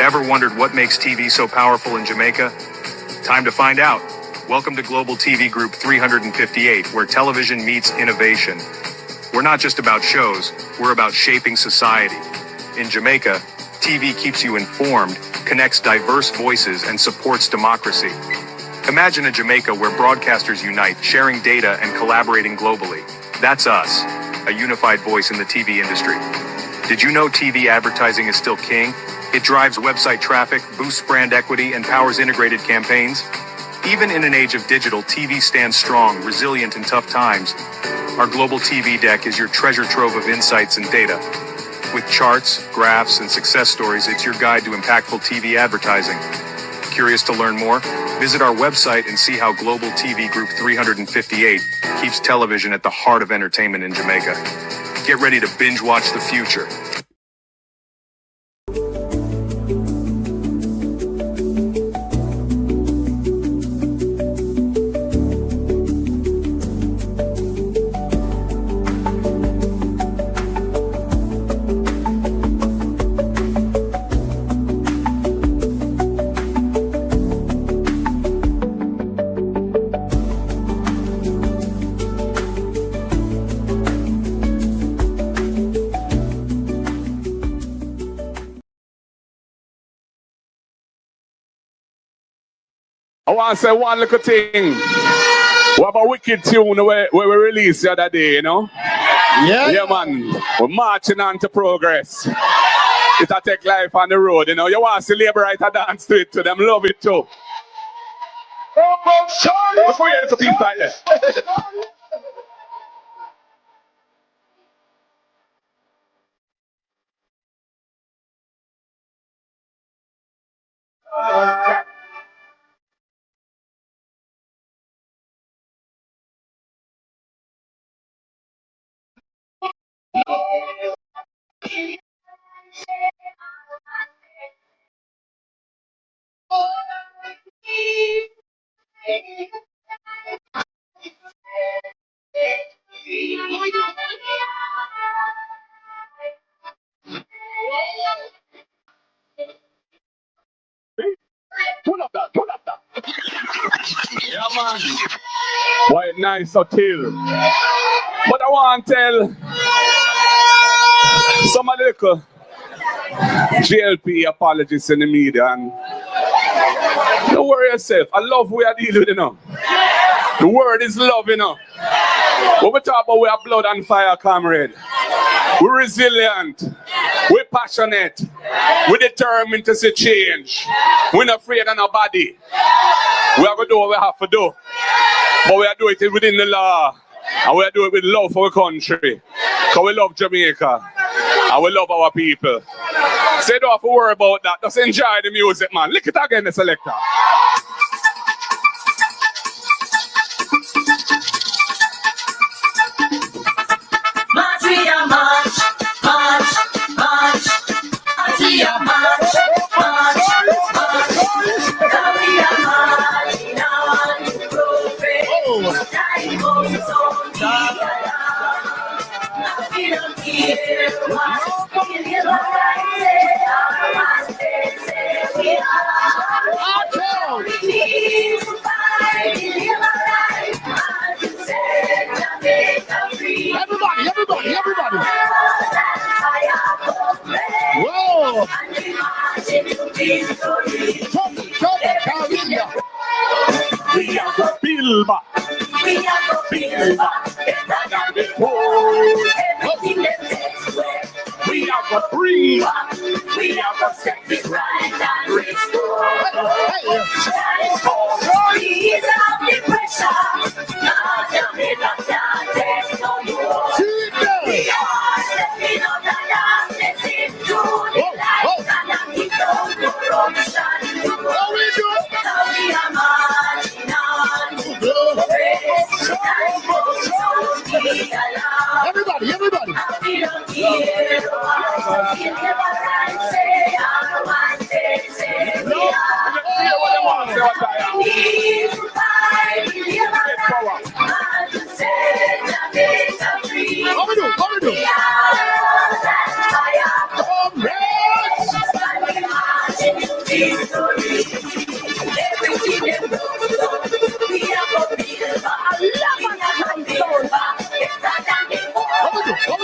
Ever wondered what makes TV so powerful in Jamaica? Time to find out. Welcome to Global TV Group 358, where television meets innovation. We're not just about shows, we're about shaping society. In Jamaica, TV keeps you informed, connects diverse voices, and supports democracy. Imagine a Jamaica where broadcasters unite, sharing data and collaborating globally. That's us, a unified voice in the TV industry. Did you know TV advertising is still king? It drives website traffic, boosts brand equity, and powers integrated campaigns. Even in an age of digital, TV stands strong, resilient in tough times. Our global TV deck is your treasure trove of insights and data. With charts, graphs, and success stories, it's your guide to impactful TV advertising. Curious to learn more? Visit our website and see how Global TV Group 358 keeps television at the heart of entertainment in Jamaica. Get ready to binge watch the future. I want to say one little thing. We have a wicked tune where we released the other day, you know? Yeah, man. We're marching on to progress. It'll take life on the road, you know? You want to see labor right and dance to it too. Them love it too. Before you get to things like that. Pull up that. Yeah, man. Why nice or till. But I want to tell some of the little GLP apologists in the media, and don't worry yourself. I love we are dealing with, you know. The word is love, you know. When we talk about we are blood and fire, comrade. We're resilient. We're passionate. We're determined to see change. We're not afraid of nobody. We are going to do what we have to do. But we are doing it within the law. And we are doing it with love for our country. Because we love Jamaica. And we love our people. So you don't have to worry about that. Just enjoy the music, man. Lick it again, the selector. March, we are march, march, march. March, we are march, march, march. We are marching on to progress. Time goes on, we are not. We don't care what we live like. We are. We need to fight, we live alive. And to set Jamaica free. Everybody. Whoa! We are the build back. We are the build back. Better than before. Everything that takes away. We are the bring back. We are the set it right and restore. Ease up the pressure. Now Jamaica can't take no more. We are stepping out the darkness into the light. And I'm the corruption. So we are marching on to progress. Time goes on, we allow. Everybody. We don't care what we never right say. I want to say we are. We need to fight, we live alive. And to set Jamaica free. What we do? We are that fire. And we march in victory. Everything them do, we have a build back. We have a build back. Better than before.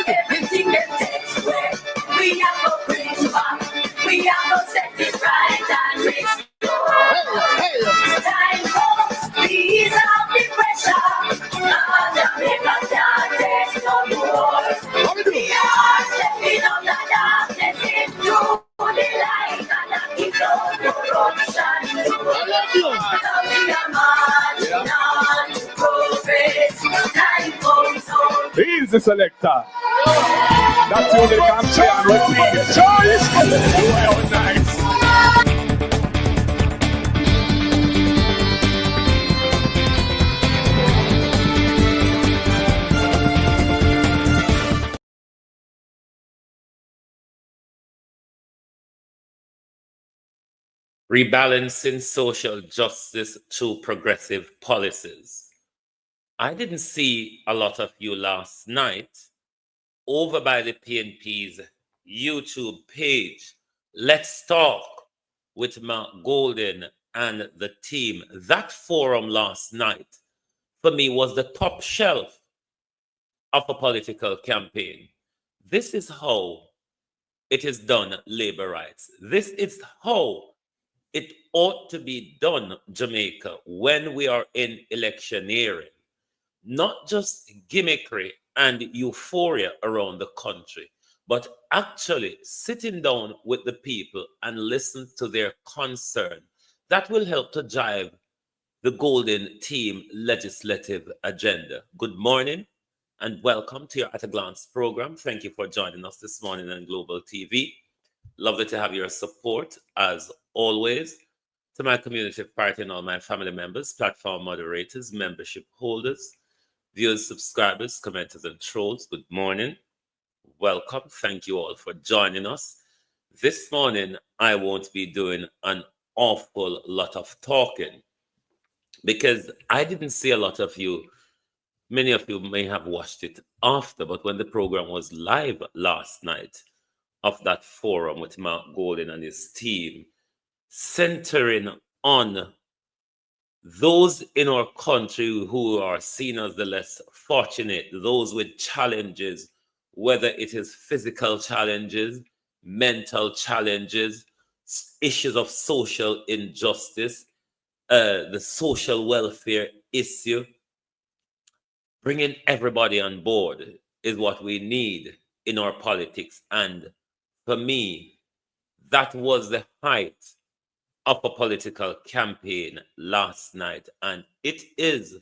Everything them takes away, we have a bring back. We have a set it right and restore. Time comes, ease off the pressure. Now Jamaica can't take no more. We are stepping out the darkness into the light and keep out corruption. Now we are marching on to progress. Time comes on. Easy selector. That's the only can say and repeat. Choice. Well, nice. Rebalancing social justice through progressive policies. I didn't see a lot of you last night over by the PNP's YouTube page. Let's talk with Mark Golden and the team. That forum last night for me was the top shelf of a political campaign. This is how it is done, labor rights. This is how it ought to be done, Jamaica, when we are in electioneering. Not just gimmickry and euphoria around the country, but actually sitting down with the people and listen to their concern. That will help to drive the Golden Team legislative agenda. Good morning and welcome to your At a Glance program. Thank you for joining us this morning on Global TV. Lovely to have your support as always. To my community party and all my family members, platform moderators, membership holders, viewers, subscribers, commenters, and trolls, good morning. Welcome. Thank you all for joining us. This morning, I won't be doing an awful lot of talking because I didn't see a lot of you. Many of you may have watched it after, but when the program was live last night of that forum with Mark Golden and his team, centering on those in our country who are seen as the less fortunate, those with challenges, whether it is physical challenges, mental challenges, issues of social injustice, the social welfare issue. Bringing everybody on board is what we need in our politics. And for me, that was the height of a political campaign last night, and it is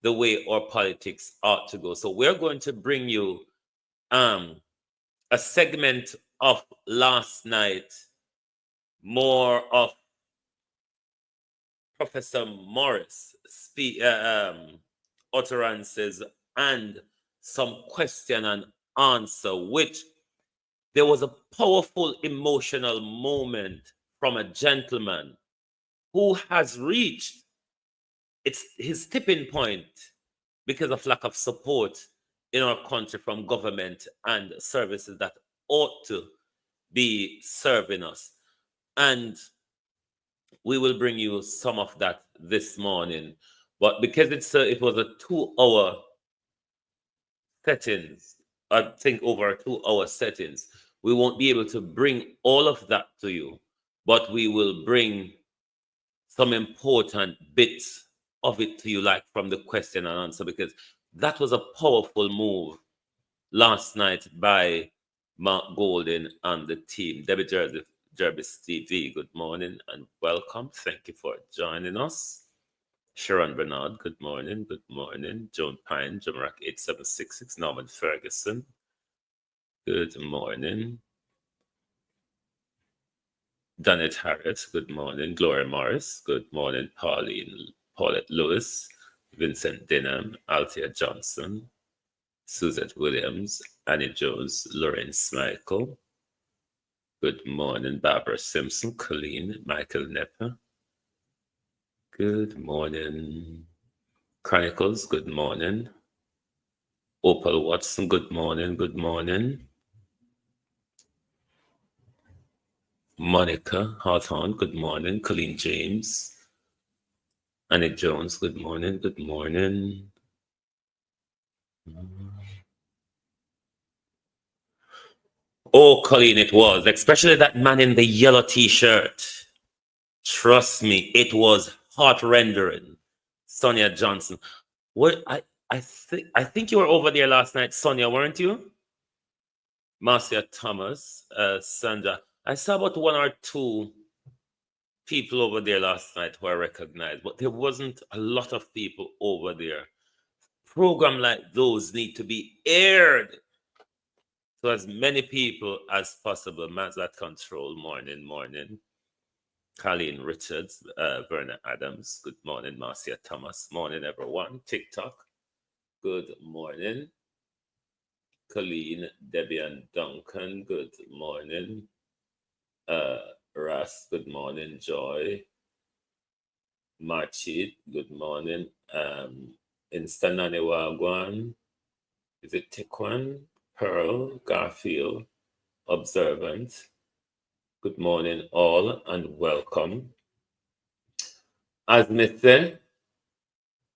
the way our politics ought to go. So we're going to bring you a segment of last night, more of Professor Morris utterances and some question and answer, which there was a powerful emotional moment from a gentleman who has reached his tipping point because of lack of support in our country from government and services that ought to be serving us. And we will bring you some of that this morning. But because it was a 2-hour settings, I think over a 2-hour settings, we won't be able to bring all of that to you. But we will bring some important bits of it to you, like from the question and answer, because that was a powerful move last night by Mark Golden and the team. Debbie Jervis TV, good morning and welcome. Thank you for joining us. Sharon Bernard, good morning. Good morning. Joan Pine, Jamrock 8766, Norman Ferguson. Good morning. Danette Harris, good morning. Gloria Morris, good morning. Paulette Lewis, Vincent Denham, Althea Johnson, Suzette Williams, Annie Jones, Lawrence Michael. Good morning. Barbara Simpson, Colleen, Michael Nepper. Good morning. Chronicles, good morning. Opal Watson, good morning. Good morning. Monica Hawthorne, good morning. Colleen James. Annie Jones, good morning. Good morning. Oh, Colleen, it was. Especially that man in the yellow t-shirt. Trust me, it was heart rendering. Sonia Johnson. What I think you were over there last night, Sonia, weren't you? Marcia Thomas, Sandra. I saw about one or two people over there last night who I recognized, but there wasn't a lot of people over there. Program like those need to be aired to as many people as possible. Man's at control, morning. Colleen Richards, Verna Adams, good morning. Marcia Thomas, morning everyone. TikTok, good morning. Colleen, Debbie and Duncan, good morning. Russ, good morning. Joy, Marchit, good morning. Instanane Wagwan, is it Tequan? Pearl, Garfield, Observant. Good morning, all, and welcome. As me say,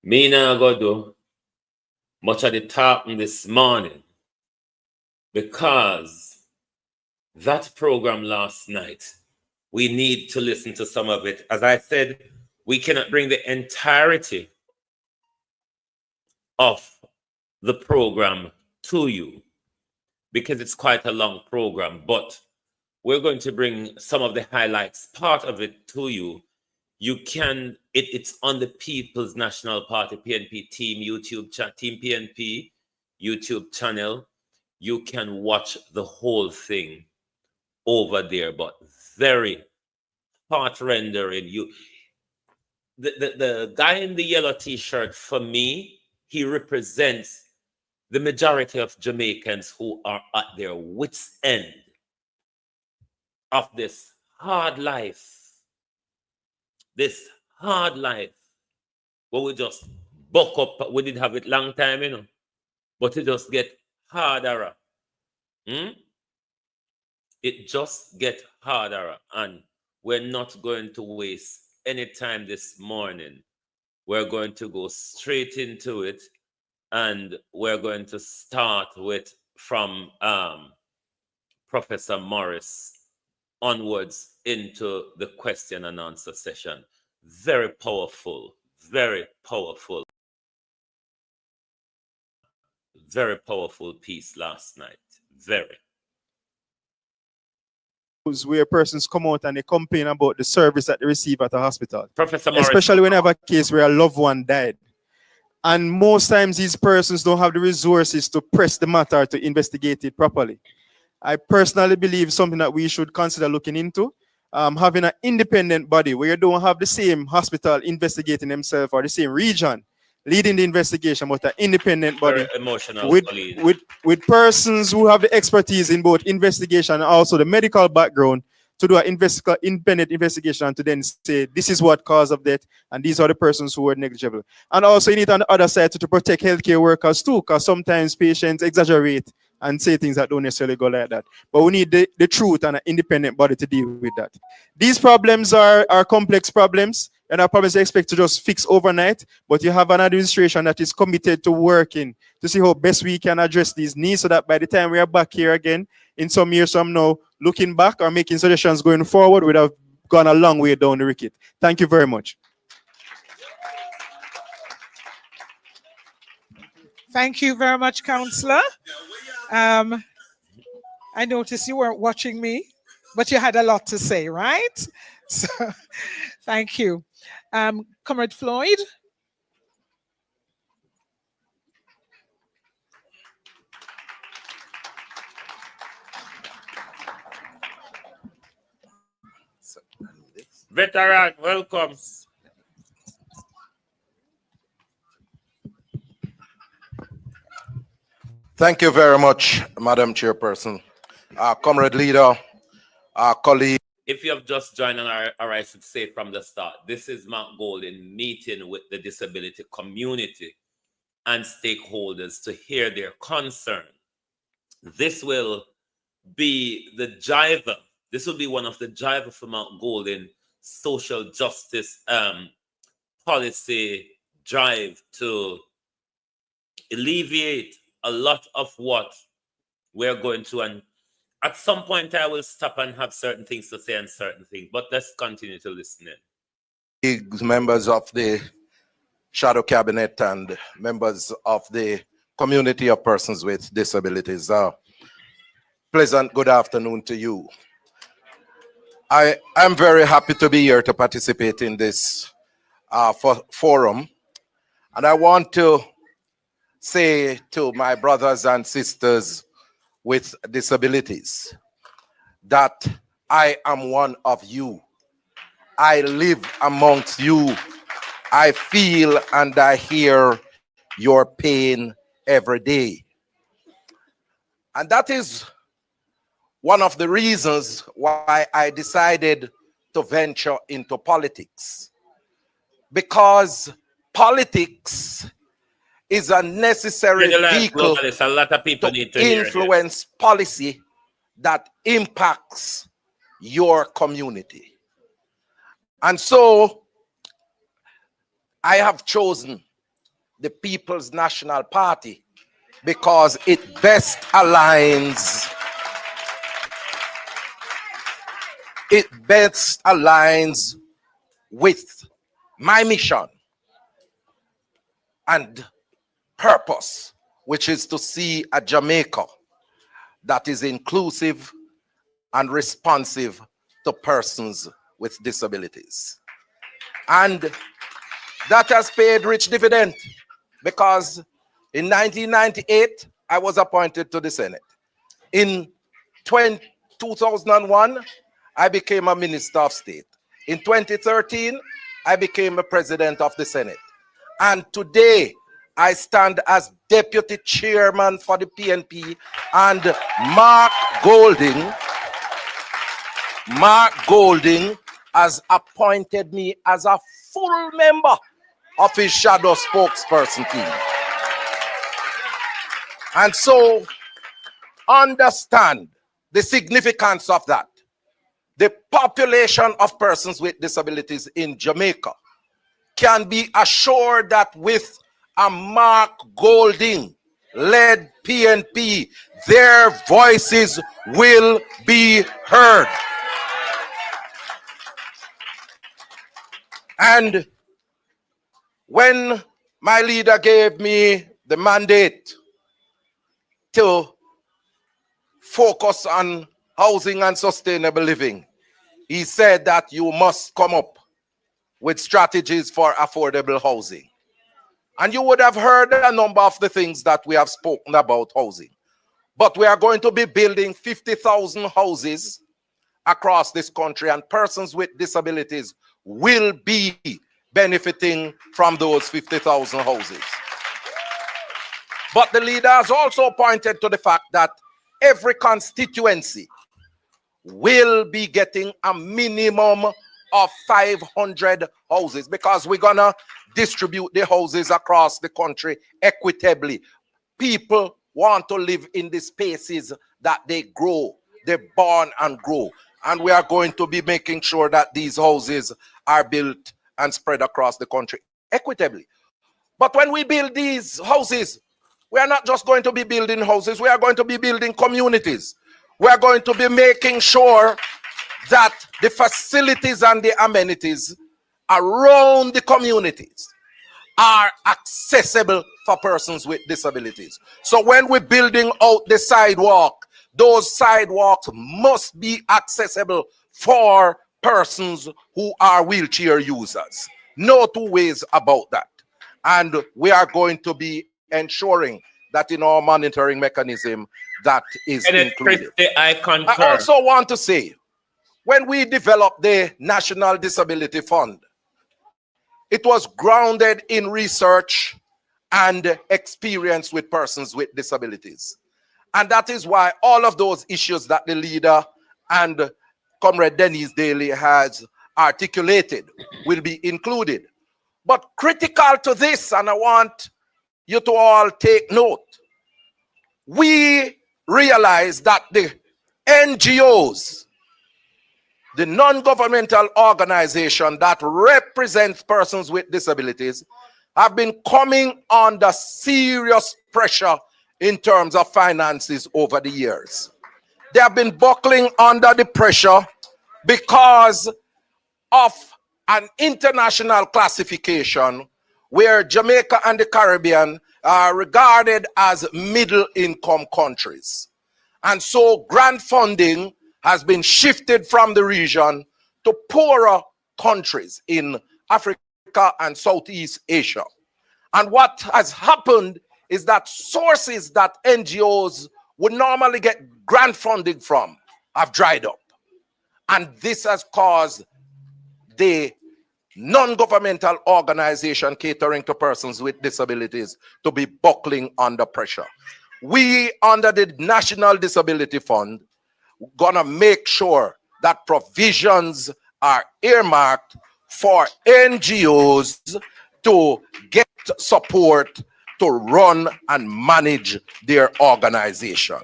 me now go do much of the talking this morning because that program last night, we need to listen to some of it. As I said, we cannot bring the entirety of the program to you because it's quite a long program, but we're going to bring some of the highlights, part of it to you. You can, it's on the People's National Party, PNP team, YouTube chat, Team PNP, YouTube channel. You can watch the whole thing over there, but very heart rendering. The guy in the yellow t-shirt, for me, he represents the majority of Jamaicans who are at their wits' end of this hard life. This hard life where we just buck up. We did have it long time, you know, but it just get harder. It just get harder, and we're not going to waste any time this morning. We're going to go straight into it, and we're going to start with from Professor Morris onwards into the question and answer session. Very powerful piece last night. Very. Where persons come out and they complain about the service that they receive at the hospital. Professor Morris. Especially when they have a case where a loved one died. And most times these persons don't have the resources to press the matter to investigate it properly. I personally believe something that we should consider looking into, having an independent body where you don't have the same hospital investigating themselves or the same region leading the investigation, but an independent body with persons who have the expertise in both investigation and also the medical background to do an independent investigation and to then say this is what cause of death and these are the persons who were negligible. And also you need on the other side to protect healthcare workers too, because sometimes patients exaggerate and say things that don't necessarily go like that. But we need the truth and an independent body to deal with that. These problems are complex problems, and our problems are expected to just fix overnight, but you have an administration that is committed to working to see how best we can address these needs so that by the time we are back here again, in some years from now, looking back or making suggestions going forward, we'd have gone a long way down the wicket. Thank you very much. Thank you very much, Councillor. I noticed you weren't watching me, but you had a lot to say, right? So, thank you. Comrade Floyd. Veteran, welcome. Thank you very much, Madam Chairperson. Comrade Leader, colleague. If you have just joined, I should say from the start, this is Mark Golden meeting with the disability community and stakeholders to hear their concern. This will be the driver This will be one of the drivers for Mount Golden social justice policy drive to alleviate a lot of what we're going through. And at some point, I will stop and have certain things to say and certain things, but let's continue to listen in. Members of the Shadow Cabinet and members of the community of persons with disabilities, pleasant good afternoon to you. I'm very happy to be here to participate in this forum, and I want to say to my brothers and sisters with disabilities that I am one of you. I live amongst you. I feel and I hear your pain every day. And that is one of the reasons why I decided to venture into politics. Because politics is a necessary vehicle a lot of people need to influence policy that impacts your community. And so I have chosen the People's National Party because it best aligns with my mission and purpose, which is to see a Jamaica that is inclusive and responsive to persons with disabilities. And that has paid rich dividend, because in 1998, I was appointed to the Senate. In 2001, I became a Minister of State. In 2013, I became a President of the Senate. And today, I stand as Deputy Chairman for the PNP, and Mark Golding has appointed me as a full member of his shadow spokesperson team. And so, understand the significance of that. The population of persons with disabilities in Jamaica can be assured that with a Mark Golding led PNP, their voices will be heard. And when my leader gave me the mandate to focus on housing and sustainable living, he said that you must come up with strategies for affordable housing. And you would have heard a number of the things that we have spoken about housing. But we are going to be building 50,000 houses across this country, and persons with disabilities will be benefiting from those 50,000 houses. But the leader has also pointed to the fact that every constituency will be getting a minimum of 500 houses, because we're gonna distribute the houses across the country equitably. People want to live in the spaces that they grow, they're born and grow. And we are going to be making sure that these houses are built and spread across the country equitably. But when we build these houses, we are not just going to be building houses, we are going to be building communities. We are going to be making sure that the facilities and the amenities around the communities are accessible for persons with disabilities. So when we're building out the sidewalk, those sidewalks must be accessible for persons who are wheelchair users. No two ways about that. And we are going to be ensuring that in our monitoring mechanism that is included. I also want to say, when we developed the National Disability Fund, it was grounded in research and experience with persons with disabilities. And that is why all of those issues that the leader and Comrade Dennis Daly has articulated will be included. But critical to this, and I want you to all take note, we realize that the NGOs the non-governmental organization that represents persons with disabilities have been coming under serious pressure in terms of finances over the years. They have been buckling under the pressure because of an international classification where Jamaica and the Caribbean are regarded as middle-income countries. And so grant funding has been shifted from the region to poorer countries in Africa and Southeast Asia. And what has happened is that sources that NGOs would normally get grant funding from have dried up. And this has caused the non-governmental organization catering to persons with disabilities to be buckling under pressure. We, under the National Disability Fund, gonna make sure that provisions are earmarked for NGOs to get support to run and manage their organization.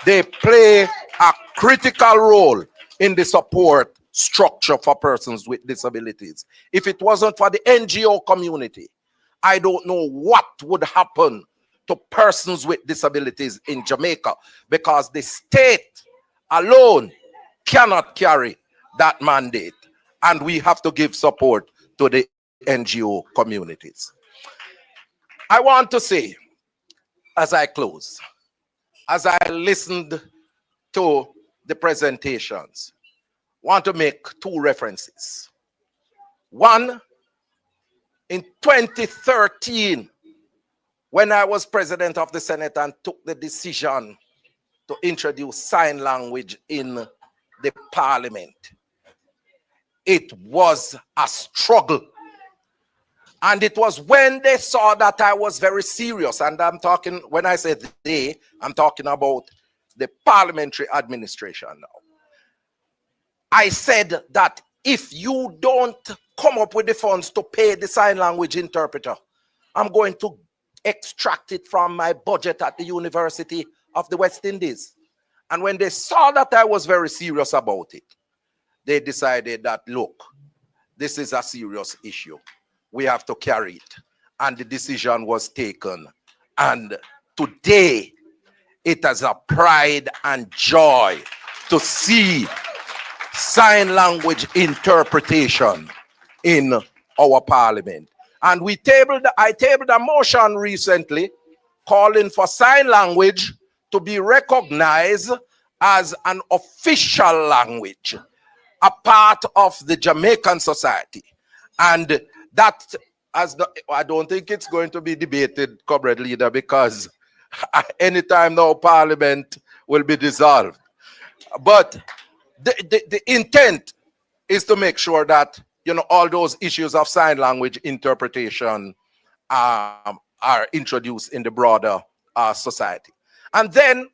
They play a critical role in the support structure for persons with disabilities. If it wasn't for the NGO community, I don't know what would happen to persons with disabilities in Jamaica, because the state alone cannot carry that mandate, and we have to give support to the NGO communities. I want to say, as I close, as I listened to the presentations, want to make two references. One, in 2013, when I was president of the Senate and took the decision to introduce sign language in the parliament, it was a struggle. And it was when they saw that I was very serious, and I'm talking, when I say they, I'm talking about the parliamentary administration now. I said that if you don't come up with the funds to pay the sign language interpreter, I'm going to extract it from my budget at the University of the West Indies. And when they saw that I was very serious about it, they decided that, look, this is a serious issue. We have to carry it. And the decision was taken. And today, it is a pride and joy to see sign language interpretation in our parliament. And I tabled a motion recently calling for sign language to be recognized as an official language, a part of the Jamaican society. And that, I don't think it's going to be debated, Comrade Leader, because anytime now Parliament will be dissolved. But the intent is to make sure that, you know, all those issues of sign language interpretation are introduced in the broader society. And then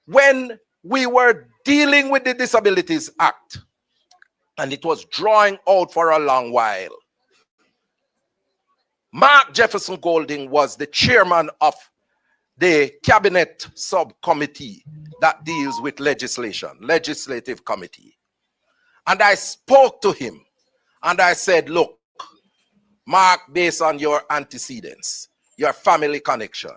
when we were dealing with the Disabilities Act, and it was drawing out for a long while, Mark Jefferson Golding was the chairman of the cabinet subcommittee that deals with legislative committee. And I spoke to him and I said, look, Mark, based on your antecedents, your family connection,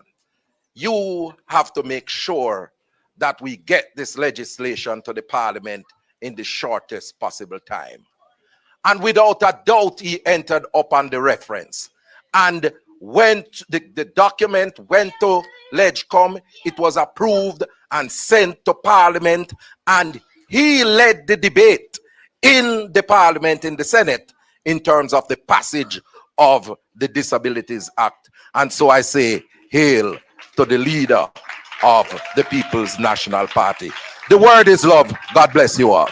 you have to make sure that we get this legislation to the parliament in the shortest possible time. And without a doubt, he entered upon the reference. And when the document went to LegCom, it was approved and sent to Parliament, and he led the debate in the Parliament, in the Senate, in terms of the passage of the Disabilities Act. And so I say, hail to the leader of the People's National Party. The word is love. God bless you all.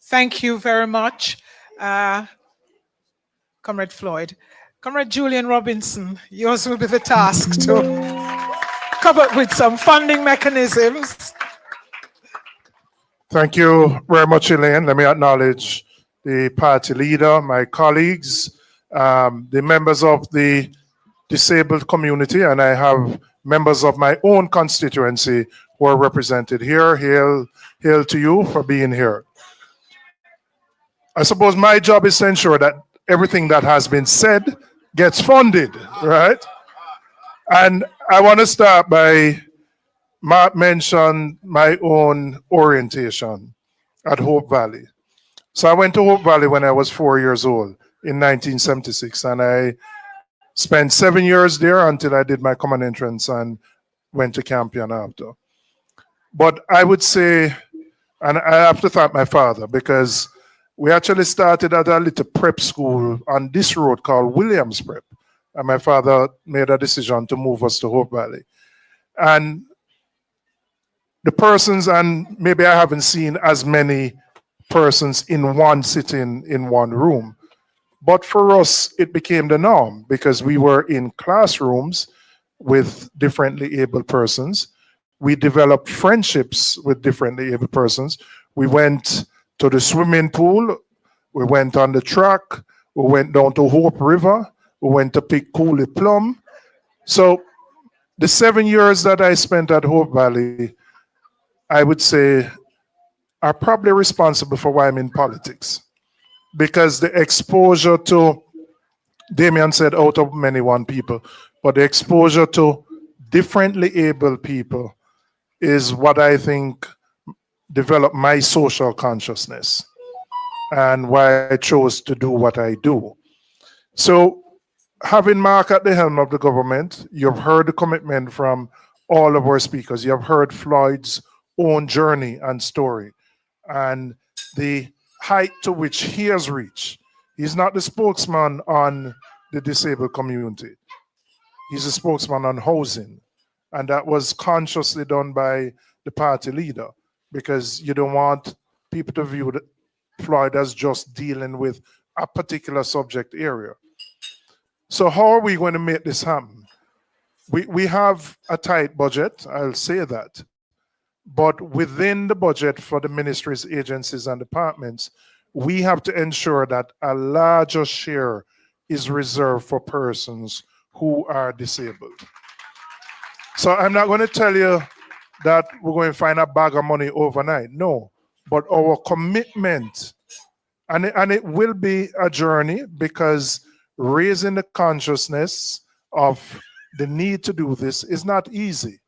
Thank you very much, Comrade Floyd. Comrade Julian Robinson, yours will be the task to come up with some funding mechanisms. Thank you very much, Elaine. Let me acknowledge the party leader, my colleagues, the members of the disabled community, and I have members of my own constituency who are represented here. Hail to you for being here. I suppose my job is to ensure that everything that has been said gets funded, right? And I want to start by Mark mentioned my own orientation at Hope Valley. So I went to Hope Valley when I was 4 years old in 1976, and I spent 7 years there until I did my common entrance and went to Campion after. But I would say, and I have to thank my father because we actually started at a little prep school on this road called Williams Prep. And my father made a decision to move us to Hope Valley. And the persons, and maybe I haven't seen as many persons in one sitting in one room, but for us, it became the norm because we were in classrooms with differently abled persons. We developed friendships with differently abled persons. We went to the swimming pool. We went on the track. We went down to Hope River. We went to pick Cooley Plum. So the 7 years that I spent at Hope Valley, I would say, are probably responsible for why I'm in politics. Because the exposure to, Damien said, out of many one people, but the exposure to differently able people is what I think developed my social consciousness and why I chose to do what I do. So, having Mark at the helm of the government, you've heard the commitment from all of our speakers. You have heard Floyd's own journey and story and the height to which he has reached. He's not the spokesman on the disabled community. He's a spokesman on housing. And that was consciously done by the party leader because you don't want people to view Floyd as just dealing with a particular subject area. So how are we going to make this happen? We have a tight budget, I'll say that. But within the budget for the ministries, agencies, and departments, we have to ensure that a larger share is reserved for persons who are disabled. So I'm not going to tell you that we're going to find a bag of money overnight. No. But our commitment, and it will be a journey because raising the consciousness of the need to do this is not easy.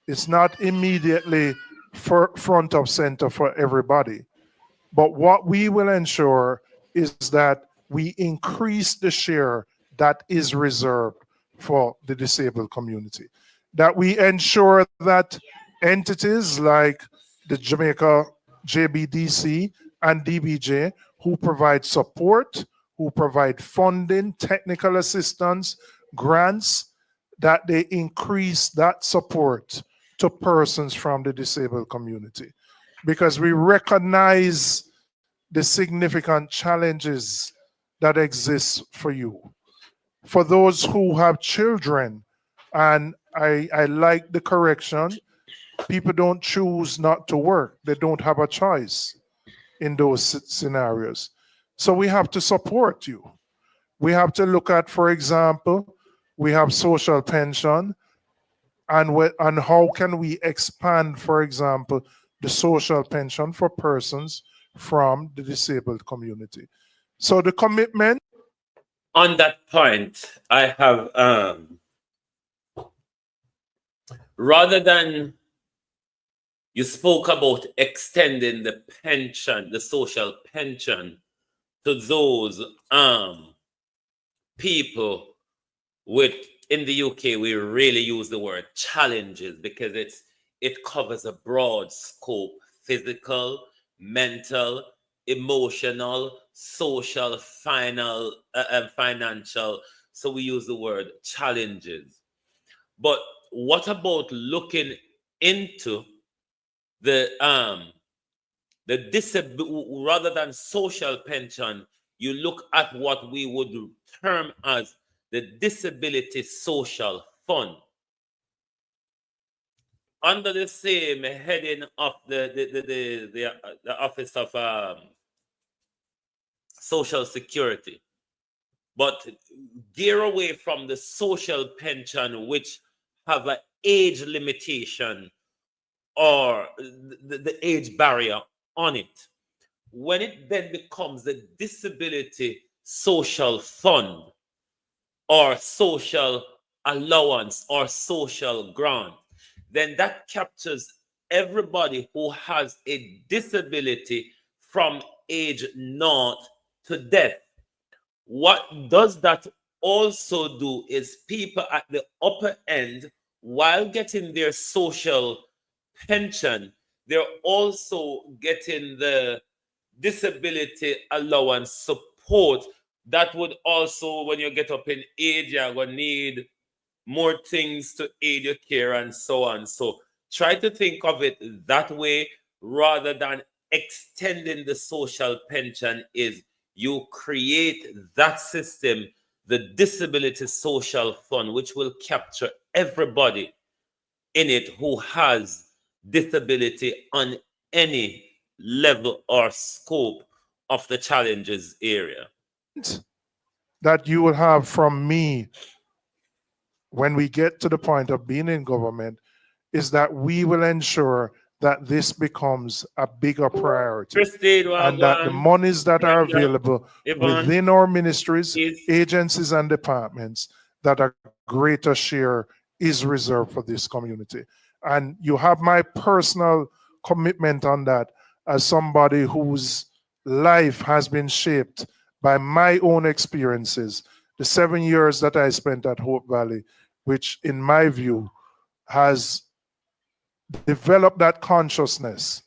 It's not immediately front of center for everybody. But what we will ensure is that we increase the share that is reserved for the disabled community. That we ensure that entities like the Jamaica JBDC and DBJ, who provide support, who provide funding, technical assistance, grants, that they increase that support to persons from the disabled community. Because we recognize the significant challenges that exist for you. For those who have children, and I like the correction, people don't choose not to work. They don't have a choice in those scenarios. So we have to support you. We have to look at, for example, we have social pension, and how can we expand, for example, the social pension for persons from the disabled community. So the commitment. On that point, I have, rather than you spoke about extending the pension, the social pension, to those people with, in the UK, we really use the word challenges because it covers a broad scope: physical, mental, emotional, social, financial. So we use the word challenges. But what about looking into the rather than social pension, you look at what we would term as the disability social fund, under the same heading of the office of social security, but gear away from the social pension, which have an age limitation or the age barrier on it. When it then becomes the disability social fund or social allowance or social grant, then that captures everybody who has a disability from age 0 to death. What does that also do is people at the upper end, while getting their social pension, they're also getting the disability allowance support that would also, when you get up in age, you're going to need more things to aid your care and so on. So try to think of it that way rather than extending the social pension. Is you create that system, the disability social fund, which will capture everybody in it who has disability on any level or scope of the challenges area. That you will have from me when we get to the point of being in government is that we will ensure that this becomes a bigger priority, Christine, and that the monies that are available Yvonne, within our ministries, please. agencies, and departments, that a greater share is reserved for this community. And you have my personal commitment on that as somebody whose life has been shaped by my own experiences. The 7 years that I spent at Hope Valley, which in my view has developed that consciousness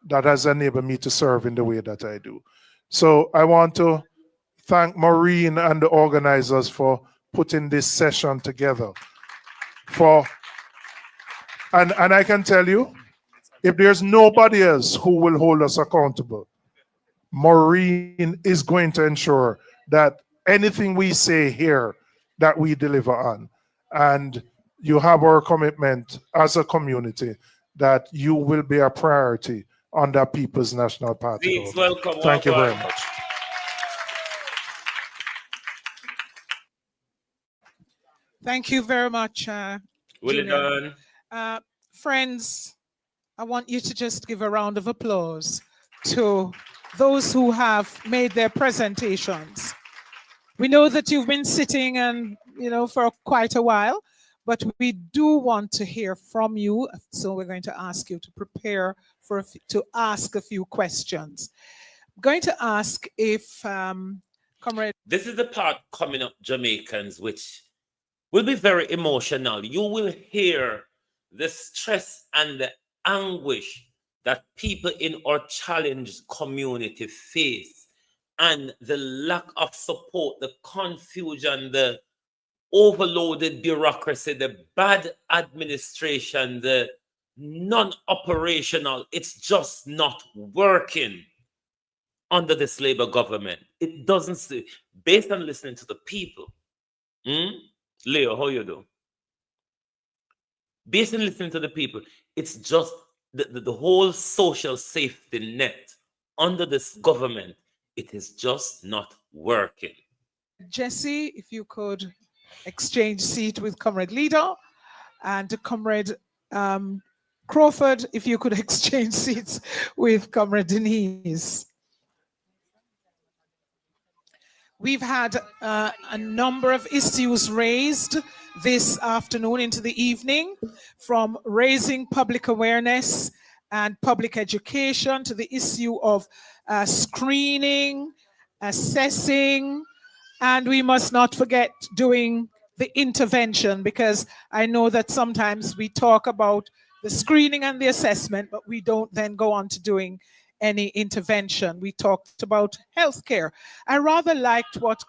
that has enabled me to serve in the way that I do. So I want to thank Maureen and the organizers for putting this session together. And I can tell you, if there's nobody else who will hold us accountable, Maureen is going to ensure that anything we say here, that we deliver on. And you have our commitment as a community that you will be a priority on the People's National Party. Please welcome. Thank you very much. Thank you very much, Well Julian. done. Friends, I want you to just give a round of applause to those who have made their presentations. We know that you've been sitting and, for quite a while, but we do want to hear from you. So we're going to ask you to prepare to ask a few questions. I'm going to ask if, Comrade. This is the part coming up, Jamaicans, which will be very emotional. You will hear the stress and the anguish that people in our challenged community face, and the lack of support, the confusion, the overloaded bureaucracy, the bad administration, the non-operational. It's just not working under this Labour government. It doesn't, based on listening to the people. Leo, how you do? Based on listening to the people, it's just the whole social safety net under this government, it is just not working. Jesse, if you could exchange seat with Comrade Leader, and Comrade Crawford, if you could exchange seats with Comrade Denise. We've had a number of issues raised this afternoon into the evening, from raising public awareness and public education to the issue of screening, assessing, and we must not forget doing the intervention, because I know that sometimes we talk about the screening and the assessment, but we don't then go on to doing any intervention. We talked about healthcare. I rather liked what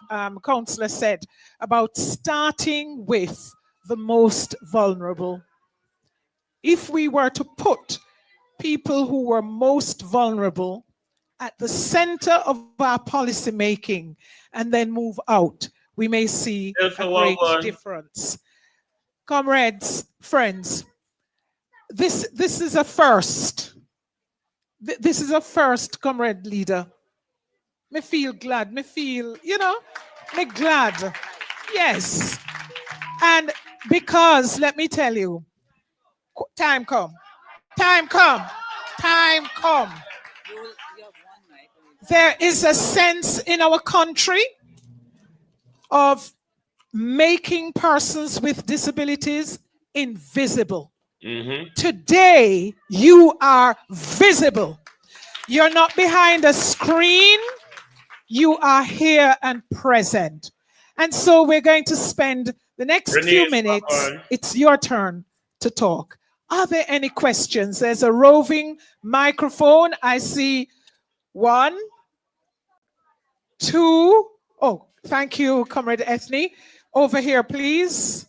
Councillor said about starting with the most vulnerable. If we were to put people who were most vulnerable at the center of our policy making and then move out, we may see a great difference. Comrades, friends, this is a first. This is a first, Comrade Leader. Me feel glad. Me feel, me glad. Yes. And because, let me tell you, time come. Time come. Time come. There is a sense in our country of making persons with disabilities invisible. Today, you are visible. You're not behind a screen. You are here and present. And so we're going to spend the next few minutes. It's your turn to talk. Are there any questions? There's a roving microphone. I see 1, 2. Oh, thank you, Comrade Ethne. Over here, please.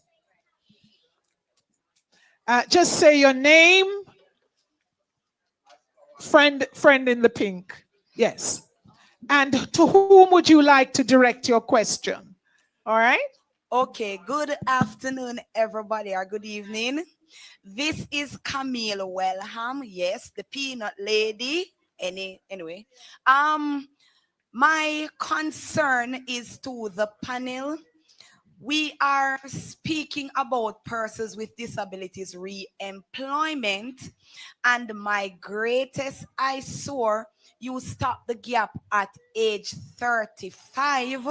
Just say your name. Friend in the pink. Yes. And to whom would you like to direct your question? All right. Okay, good afternoon, everybody, or good evening. This is Camille Wellham, yes, the peanut lady. Anyway, my concern is to the panel. We are speaking about persons with disabilities re-employment, and my greatest eyesore, you stop the gap at age 35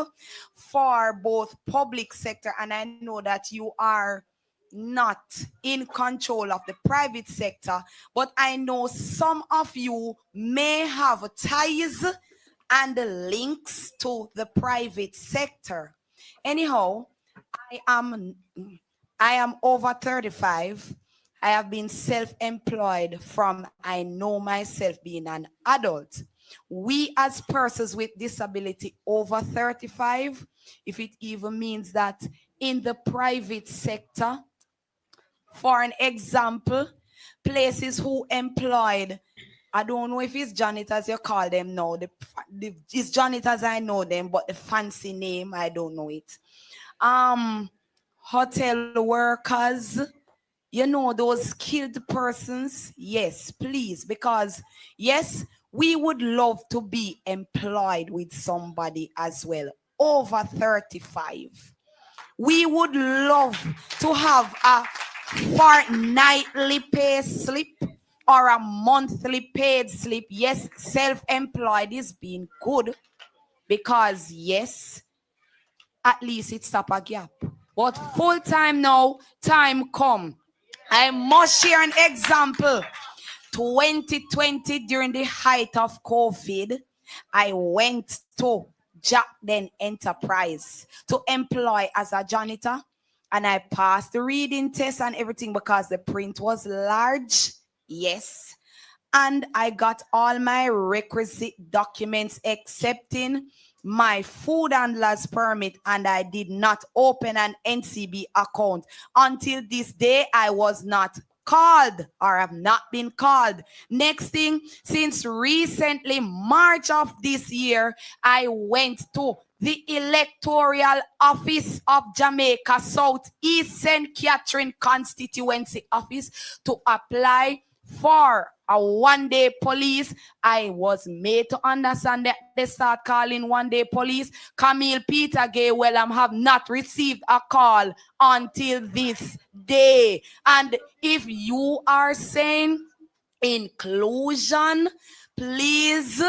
for both public sector, and I know that you are not in control of the private sector, but I know some of you may have ties and links to the private sector. Anyhow, I am over 35. I have been self-employed from I know myself being an adult. We as persons with disability over 35, if it even means that in the private sector, for an example, places who employed, I don't know if it's janitors you call them now. It's janitors, I know them, but the fancy name, I don't know it. Hotel workers, those skilled persons. Yes, please, because yes, we would love to be employed with somebody as well over 35. We would love to have a fortnightly pay slip or a monthly paid slip. Yes, self-employed is being good because yes, at least it stop a gap. But full time now, time come. I must share an example. 2020, during the height of COVID, I went to Jack Den Enterprise to employ as a janitor, and I passed the reading test and everything because the print was large. Yes. And I got all my requisite documents accepting my food handler's permit, and I did not open an NCB account. Until this day, I was not called or have not been called. Next thing, since recently, March of this year, I went to the electoral office of Jamaica South East St. Catherine constituency office to apply for a one-day police. I was made to understand that they start calling one-day police. Camille Peter Gay Wellham have not received a call until this day. And if you are saying inclusion, please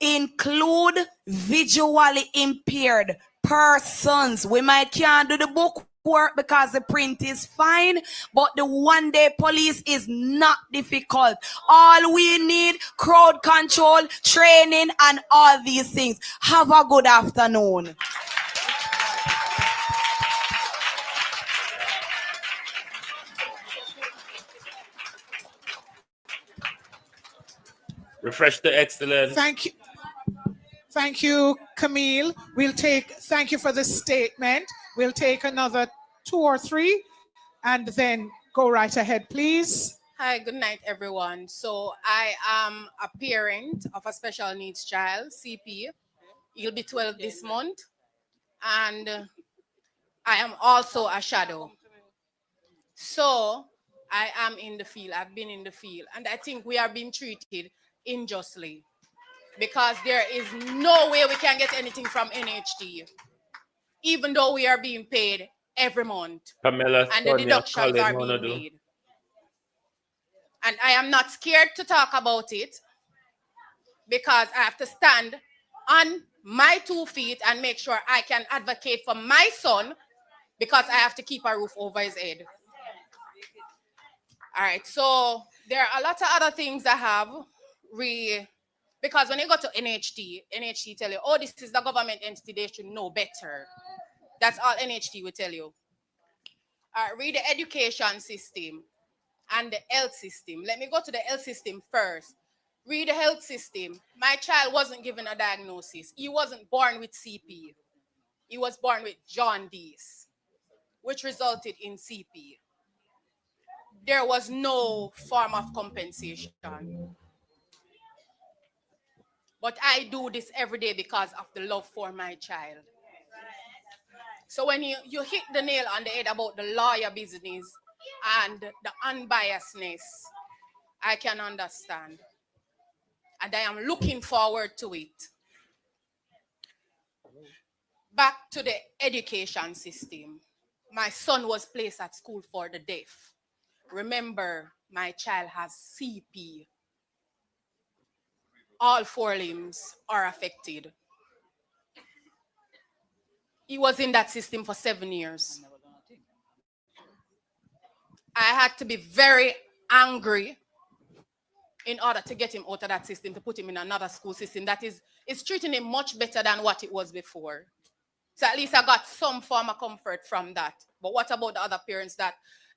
include visually impaired persons. We might can't do the book work because the print is fine, but the one-day police is not difficult. All we need, crowd control, training, and all these things. Have a good afternoon. Refresh the excellence. Thank you. Thank you, Camille. Thank you for the statement. We'll take another 2 or 3 and then go right ahead, please. Hi, good night, everyone. So I am a parent of a special needs child, CP. He'll be 12 this month. And I am also a shadow. So I am in the field. I've been in the field. And I think we are being treated unjustly. because there is no way we can get anything from NHT, even though we are being paid every month Pamela, and the deductions are being made. And I am not scared to talk about it because I have to stand on my 2 feet and make sure I can advocate for my son because I have to keep a roof over his head. All right, so there are a lot of other things I have because when you go to NHT tell you, oh, this is the government entity, they should know better. That's all NHT will tell you. Read the education system and the health system. Let me go to the health system first. Read the health system. My child wasn't given a diagnosis. He wasn't born with CP. He was born with jaundice, which resulted in CP. There was no form of compensation. But I do this every day because of the love for my child. So when you hit the nail on the head about the lawyer business and the unbiasedness, I can understand. And I am looking forward to it. Back to the education system. My son was placed at school for the deaf. Remember, my child has CP. All 4 limbs are affected. He was in that system for 7 years. I had to be very angry in order to get him out of that system, to put him in another school system that is treating him much better than what it was before. So at least I got some form of comfort from that. But what about the other parents that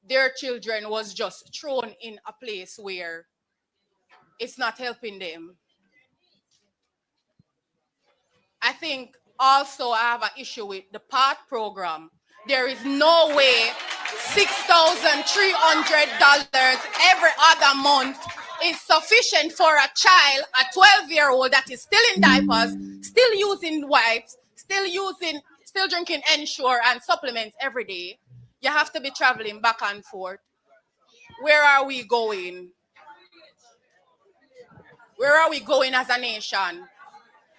their children was just thrown in a place where it's not helping them? I think also I have an issue with the PATH program. There is no way $6,300 every other month is sufficient for a child, a 12-year-old that is still in diapers, still using wipes, still drinking Ensure and supplements every day. You have to be traveling back and forth. Where are we going? Where are we going as a nation?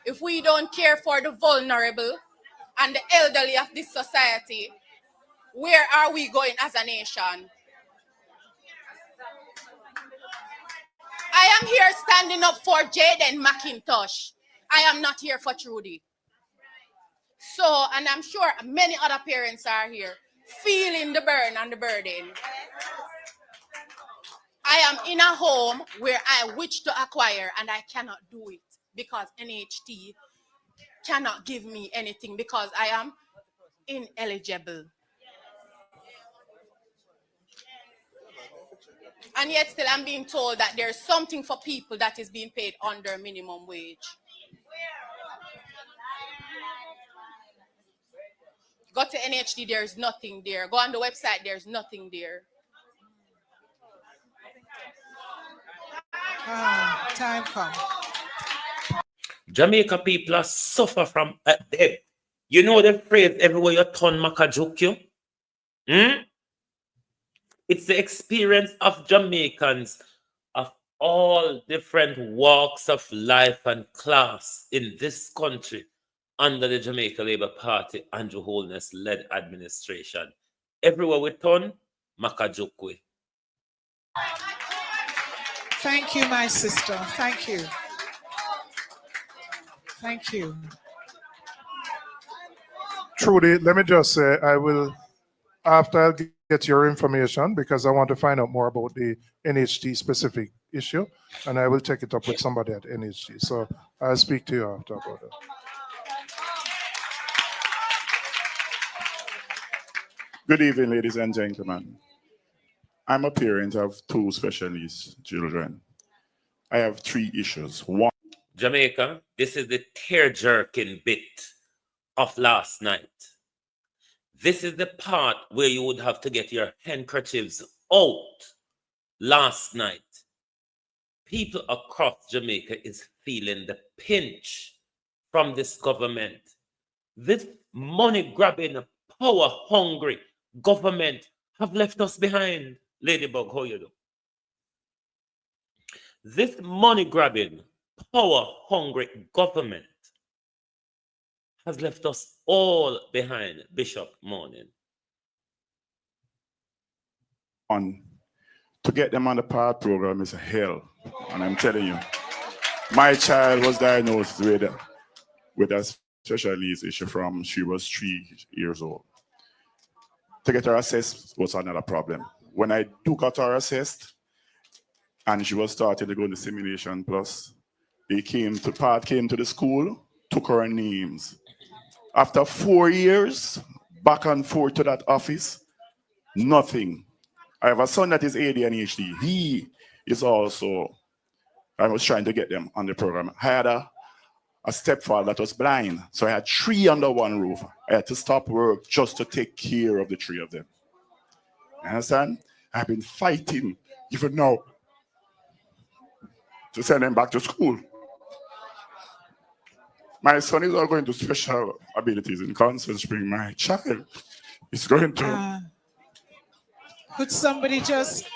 If we don't care for the vulnerable and the elderly of this society, where are we going as a nation? I am here standing up for Jaden McIntosh. I am not here for Trudy. So, and I'm sure many other parents are here feeling the burn and the burden. I am in a home where I wish to acquire and I cannot do it because NHT cannot give me anything because I am ineligible. And yet still I'm being told that there's something for people that is being paid under minimum wage. Go to NHT, there's nothing there. Go on the website, there's nothing there. Time comes. Jamaica people are suffer from debt. You know the phrase, everywhere you turn, Makajukyu? It's the experience of Jamaicans of all different walks of life and class in this country under the Jamaica Labour Party, Andrew Holness-led administration. Everywhere we turn, Makajukwe. Thank you, my sister. Thank you. Thank you. Trudy, let me just say, I will, after I'll get your information, because I want to find out more about the NHT specific issue, and I will take it up with somebody at NHT. So I'll speak to you after about it. Good evening, ladies and gentlemen. I'm a parent of 2 special needs children. I have 3 issues. One, Jamaica, this is the tear-jerking bit of last night. This is the part where you would have to get your handkerchiefs out last night. People across Jamaica is feeling the pinch from this government. This money-grabbing, power-hungry government have left us behind. Ladybug, how you do? This money-grabbing, power-hungry government has left us all behind, Bishop Morning. To get them on the PATH program is hell. And I'm telling you, my child was diagnosed with a special needs issue from she was 3 years old. To get her assessed was another problem. When I got her assessed and she was starting to go to simulation plus, PATH came to the school, took her names. After 4 years, back and forth to that office, nothing. I have a son that is ADHD. He is also, I was trying to get them on the program. I had a stepfather that was blind. So I had 3 under one roof. I had to stop work just to take care of the 3 of them. You understand? I've been fighting even now to send them back to school. My son is not going to special abilities in Constant Spring. My child is going to... Could somebody just,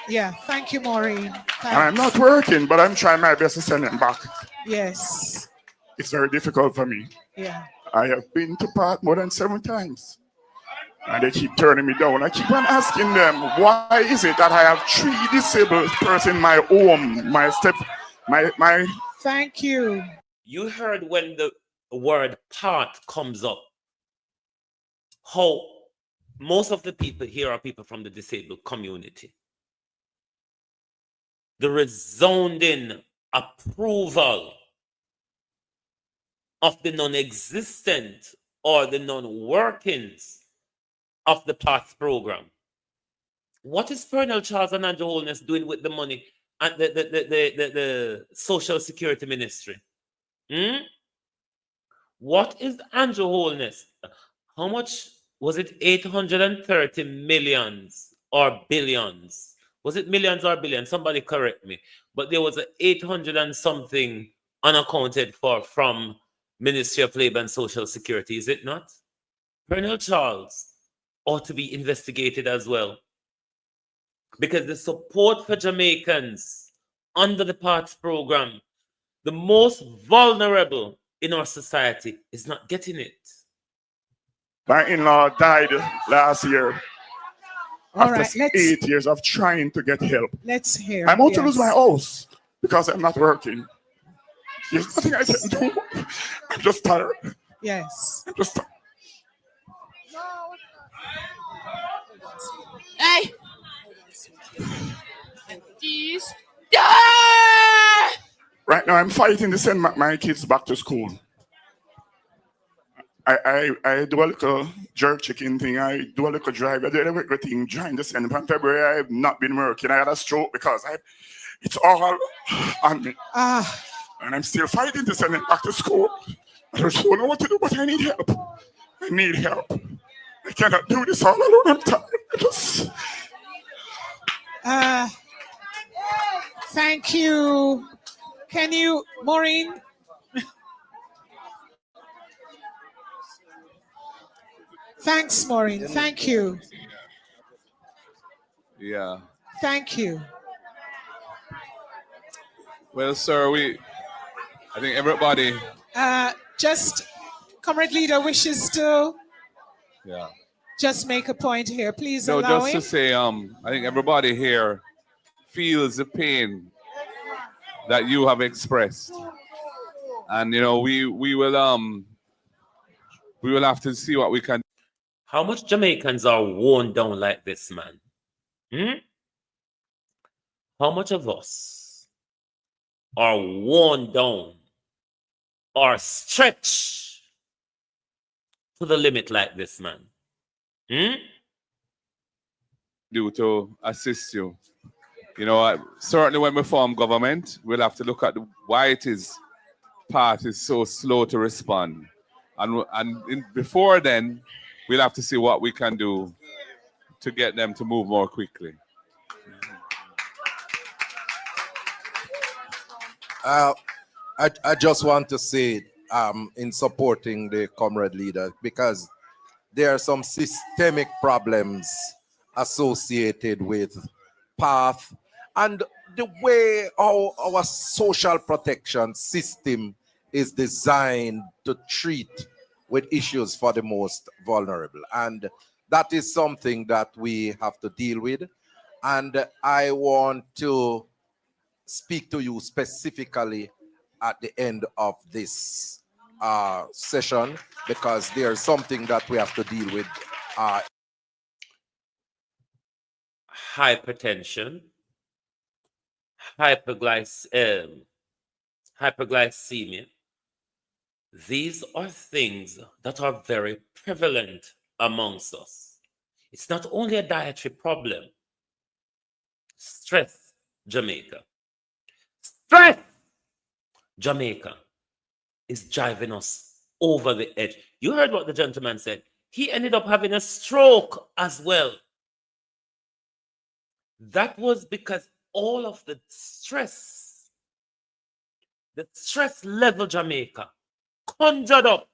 thank you, Maureen. Thanks. And I'm not working, but I'm trying my best to send them back. Yes. It's very difficult for me. Yeah. I have been to PATH more than 7 times. And they keep turning me down. I keep on asking them, why is it that I have 3 disabled persons in my home, my... Thank you. You heard when the word PATH comes up, how most of the people here are people from the disabled community. The resounding approval of the non-existent or the non-workings of the PATH program. What is Colonel Charles and Andrew Holness doing with the money and the Social Security Ministry? What is Andrew Holness? How much was it? 830 millions or billions? Was it millions or billions? Somebody correct me. But there was 800 and something unaccounted for from Ministry of Labor and Social Security, is it not? Colonel Charles ought to be investigated as well. Because the support for Jamaicans under the PATH program, the most vulnerable in our society, is not getting it. My in-law died last year. All after right, 8 years of trying to get help. Let's hear. I'm about to lose my house because I'm not working. There's nothing I can do. I'm just tired. Yes. I'm just tired. Hey! Jeez. Right now, I'm fighting to send my kids back to school. I do a little jerk chicken thing. I do a little drive. I do everything trying to send them. In February, I have not been working. I had a stroke because it's all on me. And I'm still fighting to send them back to school. I just don't know what to do, but I need help. I need help. I cannot do this all alone. I'm tired. Thank you. Can you, Maureen? Thanks, Maureen. Thank you. Yeah. Thank you. Well, sir, I think everybody. Just, Comrade Leader wishes to Yeah. just make a point here. Please No, allow just him. to say, I think everybody here feels the pain that you have expressed, and we will have to see what we can. How much Jamaicans are worn down like this, man? How much of us are worn down or stretched to the limit like this, man? Do to assist you. Certainly when we form government, we'll have to look at why it is PATH is so slow to respond. And before then, we'll have to see what we can do to get them to move more quickly. I just want to say in supporting the comrade leader, because there are some systemic problems associated with PATH. And the way our social protection system is designed to treat with issues for the most vulnerable. And that is something that we have to deal with. And I want to speak to you specifically at the end of this session, because there's something that we have to deal with. Hypertension, hyperglycemia. These are things that are very prevalent amongst us. It's not only a dietary problem. Stress, Jamaica. Stress, Jamaica is driving us over the edge. You heard what the gentleman said. He ended up having a stroke as well. That was because all of the stress level Jamaica conjured up.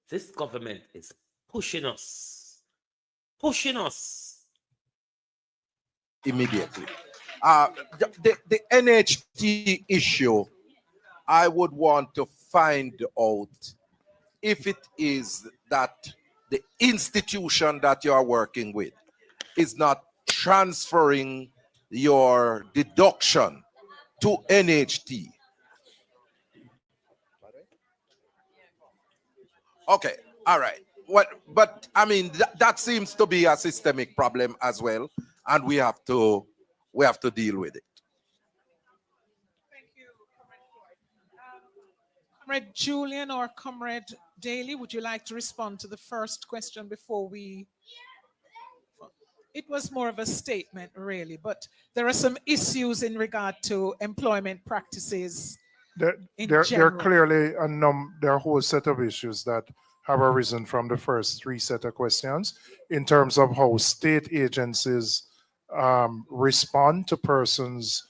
This government is pushing us immediately. The NHT issue, I would want to find out if it is that the institution that you are working with is not transferring your deduction to NHT. Okay, all right. But I mean, that seems to be a systemic problem as well, and we have to deal with it. Thank you, Comrade Julian or Comrade Daly, would you like to respond to the first question before we? It was more of a statement, really, but there are some issues in regard to employment practices. There are clearly there are a whole set of issues that have arisen from the first three set of questions in terms of how state agencies respond to persons,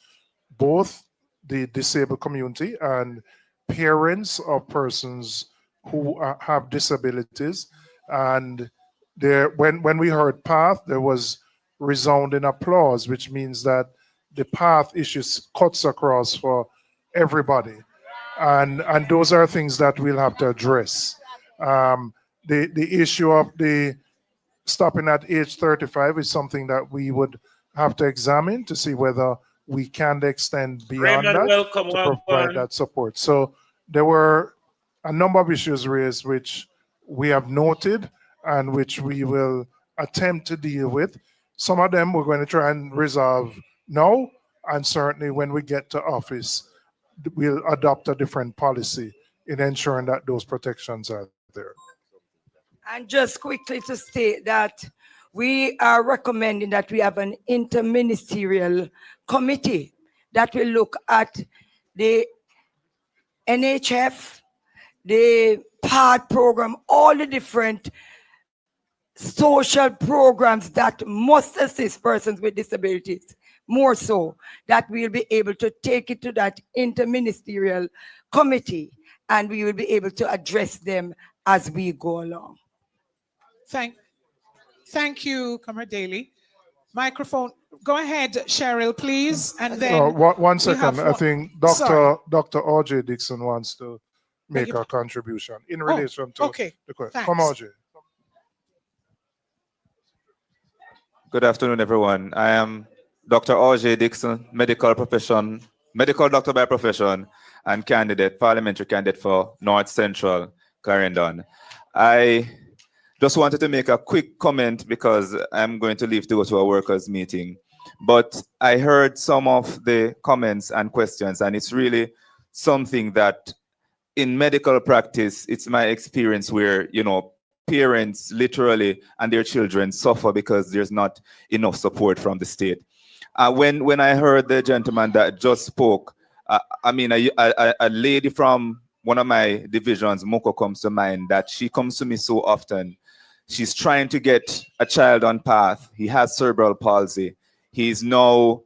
both the disabled community and parents of persons who have disabilities. And when we heard PATH, there was resounding applause, which means that the PATH issues cuts across for everybody. And those are things that we'll have to address. The issue of the stopping at age 35 is something that we would have to examine to see whether we can extend beyond Raymond, that to provide that support. So there were a number of issues raised which we have noted and which we will attempt to deal with. Some of them we're going to try and resolve now, and certainly when we get to office, we'll adopt a different policy in ensuring that those protections are there. And just quickly to state that we are recommending that we have an interministerial committee that will look at the NHF, the PAD program, all the different social programs that must assist persons with disabilities, more so that we'll be able to take it to that interministerial committee and we will be able to address them as we go along. Thank you, Comrade Daly. Microphone, go ahead, Cheryl, please. And then 1 second. I think Dr. R.J. Dixon wants to make a contribution in relation to the question. Come, R.J. Good afternoon, everyone. I am Dr. R.J. Dixon, medical doctor by profession, and parliamentary candidate for North Central Clarendon. I just wanted to make a quick comment because I'm going to leave to go to a workers' meeting. But I heard some of the comments and questions, and it's really something that in medical practice, it's my experience where, parents literally and their children suffer because there's not enough support from the state. When I heard the gentleman that just spoke, a lady from one of my divisions, Moko, comes to mind, that she comes to me so often. She's trying to get a child on PATH. He has cerebral palsy. He's now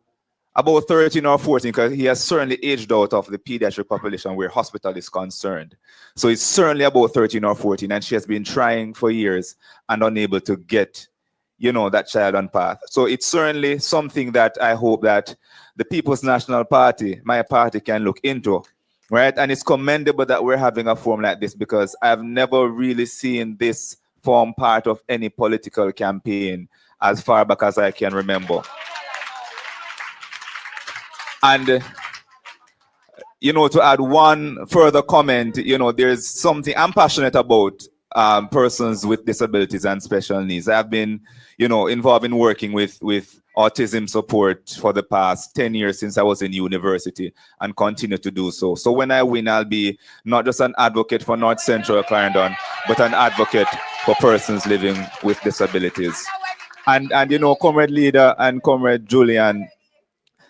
about 13 or 14 because he has certainly aged out of the pediatric population where hospital is concerned. So he's certainly about 13 or 14, and she has been trying for years and unable to get, that child on path. So it's certainly something that I hope that the People's National Party, my party, can look into, right? And it's commendable that we're having a forum like this, because I've never really seen this form part of any political campaign as far back as I can remember. And to add one further comment, there's something I'm passionate about, persons with disabilities and special needs. I've been, involved in working with autism support for the past 10 years since I was in university, and continue to do so. So when I win, I'll be not just an advocate for North Central Clarendon, but an advocate for persons living with disabilities. And Comrade Leader and Comrade Julian,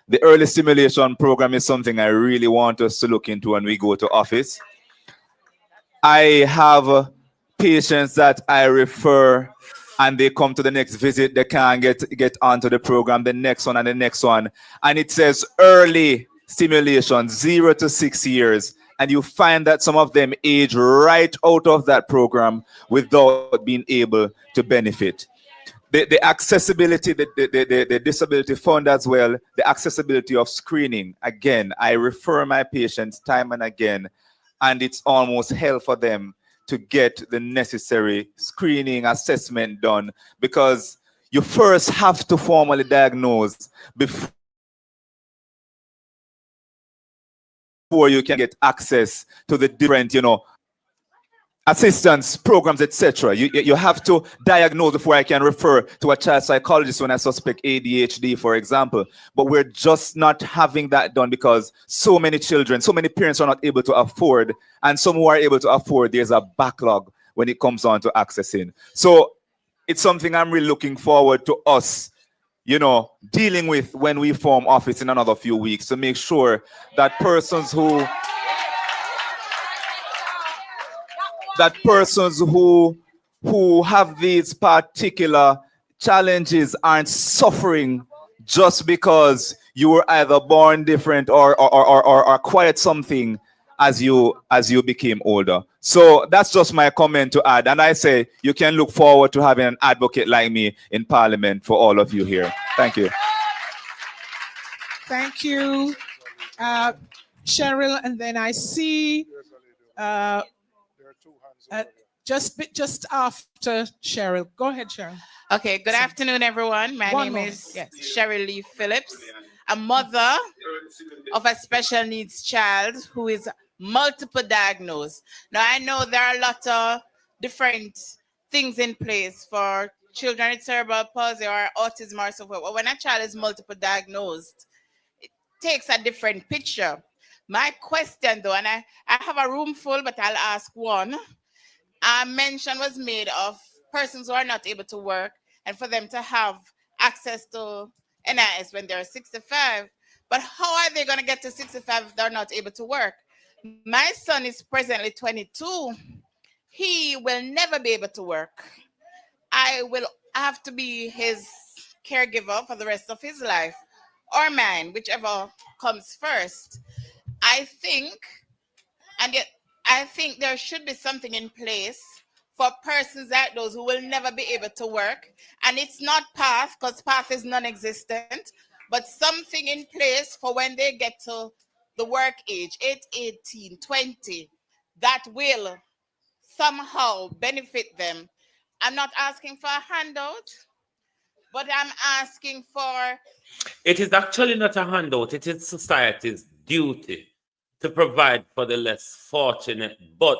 the early stimulation program is something I really want us to look into when we go to office. I have patients that I refer, and they come to the next visit, they can't get onto the program, the next one and the next one. And it says early stimulation, 0 to 6 years. And you find that some of them age right out of that program without being able to benefit. The accessibility, the disability fund as well, the accessibility of screening. Again, I refer my patients time and again, and it's almost hell for them to get the necessary screening assessment done, because you first have to formally diagnose before you can get access to the different, assistance programs, etc. You have to diagnose before I can refer to a child psychologist when I suspect ADHD, for example. But we're just not having that done, because so many children, so many parents are not able to afford, and some who are able to afford, there's a backlog when it comes on to accessing. So it's something I'm really looking forward to us, dealing with when we form office in another few weeks, to make sure that persons who have these particular challenges aren't suffering just because you were either born different or acquired something as you became older. So that's just my comment to add. And I say you can look forward to having an advocate like me in Parliament for all of you here. Thank you. Thank you, Cheryl. And then I see just after Cheryl. Go ahead, Cheryl. Okay, good afternoon, everyone. My name is Cheryl Lee Phillips, a mother of a special needs child who is multiple diagnosed. Now, I know there are a lot of different things in place for children with cerebral palsy or autism or so forth. But when a child is multiple diagnosed, it takes a different picture. My question, though, and I have a room full, but I'll ask one. A mention was made of persons who are not able to work, and for them to have access to NIS when they're 65. But how are they going to get to 65 if they're not able to work? My son is presently 22. He will never be able to work. I will have to be his caregiver for the rest of his life, or mine, whichever comes first. I think there should be something in place for persons like those who will never be able to work. And it's not PATH, because PATH is non-existent, but something in place for when they get to the work age, 18, 20, that will somehow benefit them. I'm not asking for a handout, but I'm asking for... It is actually not a handout. It is society's duty to provide for the less fortunate. But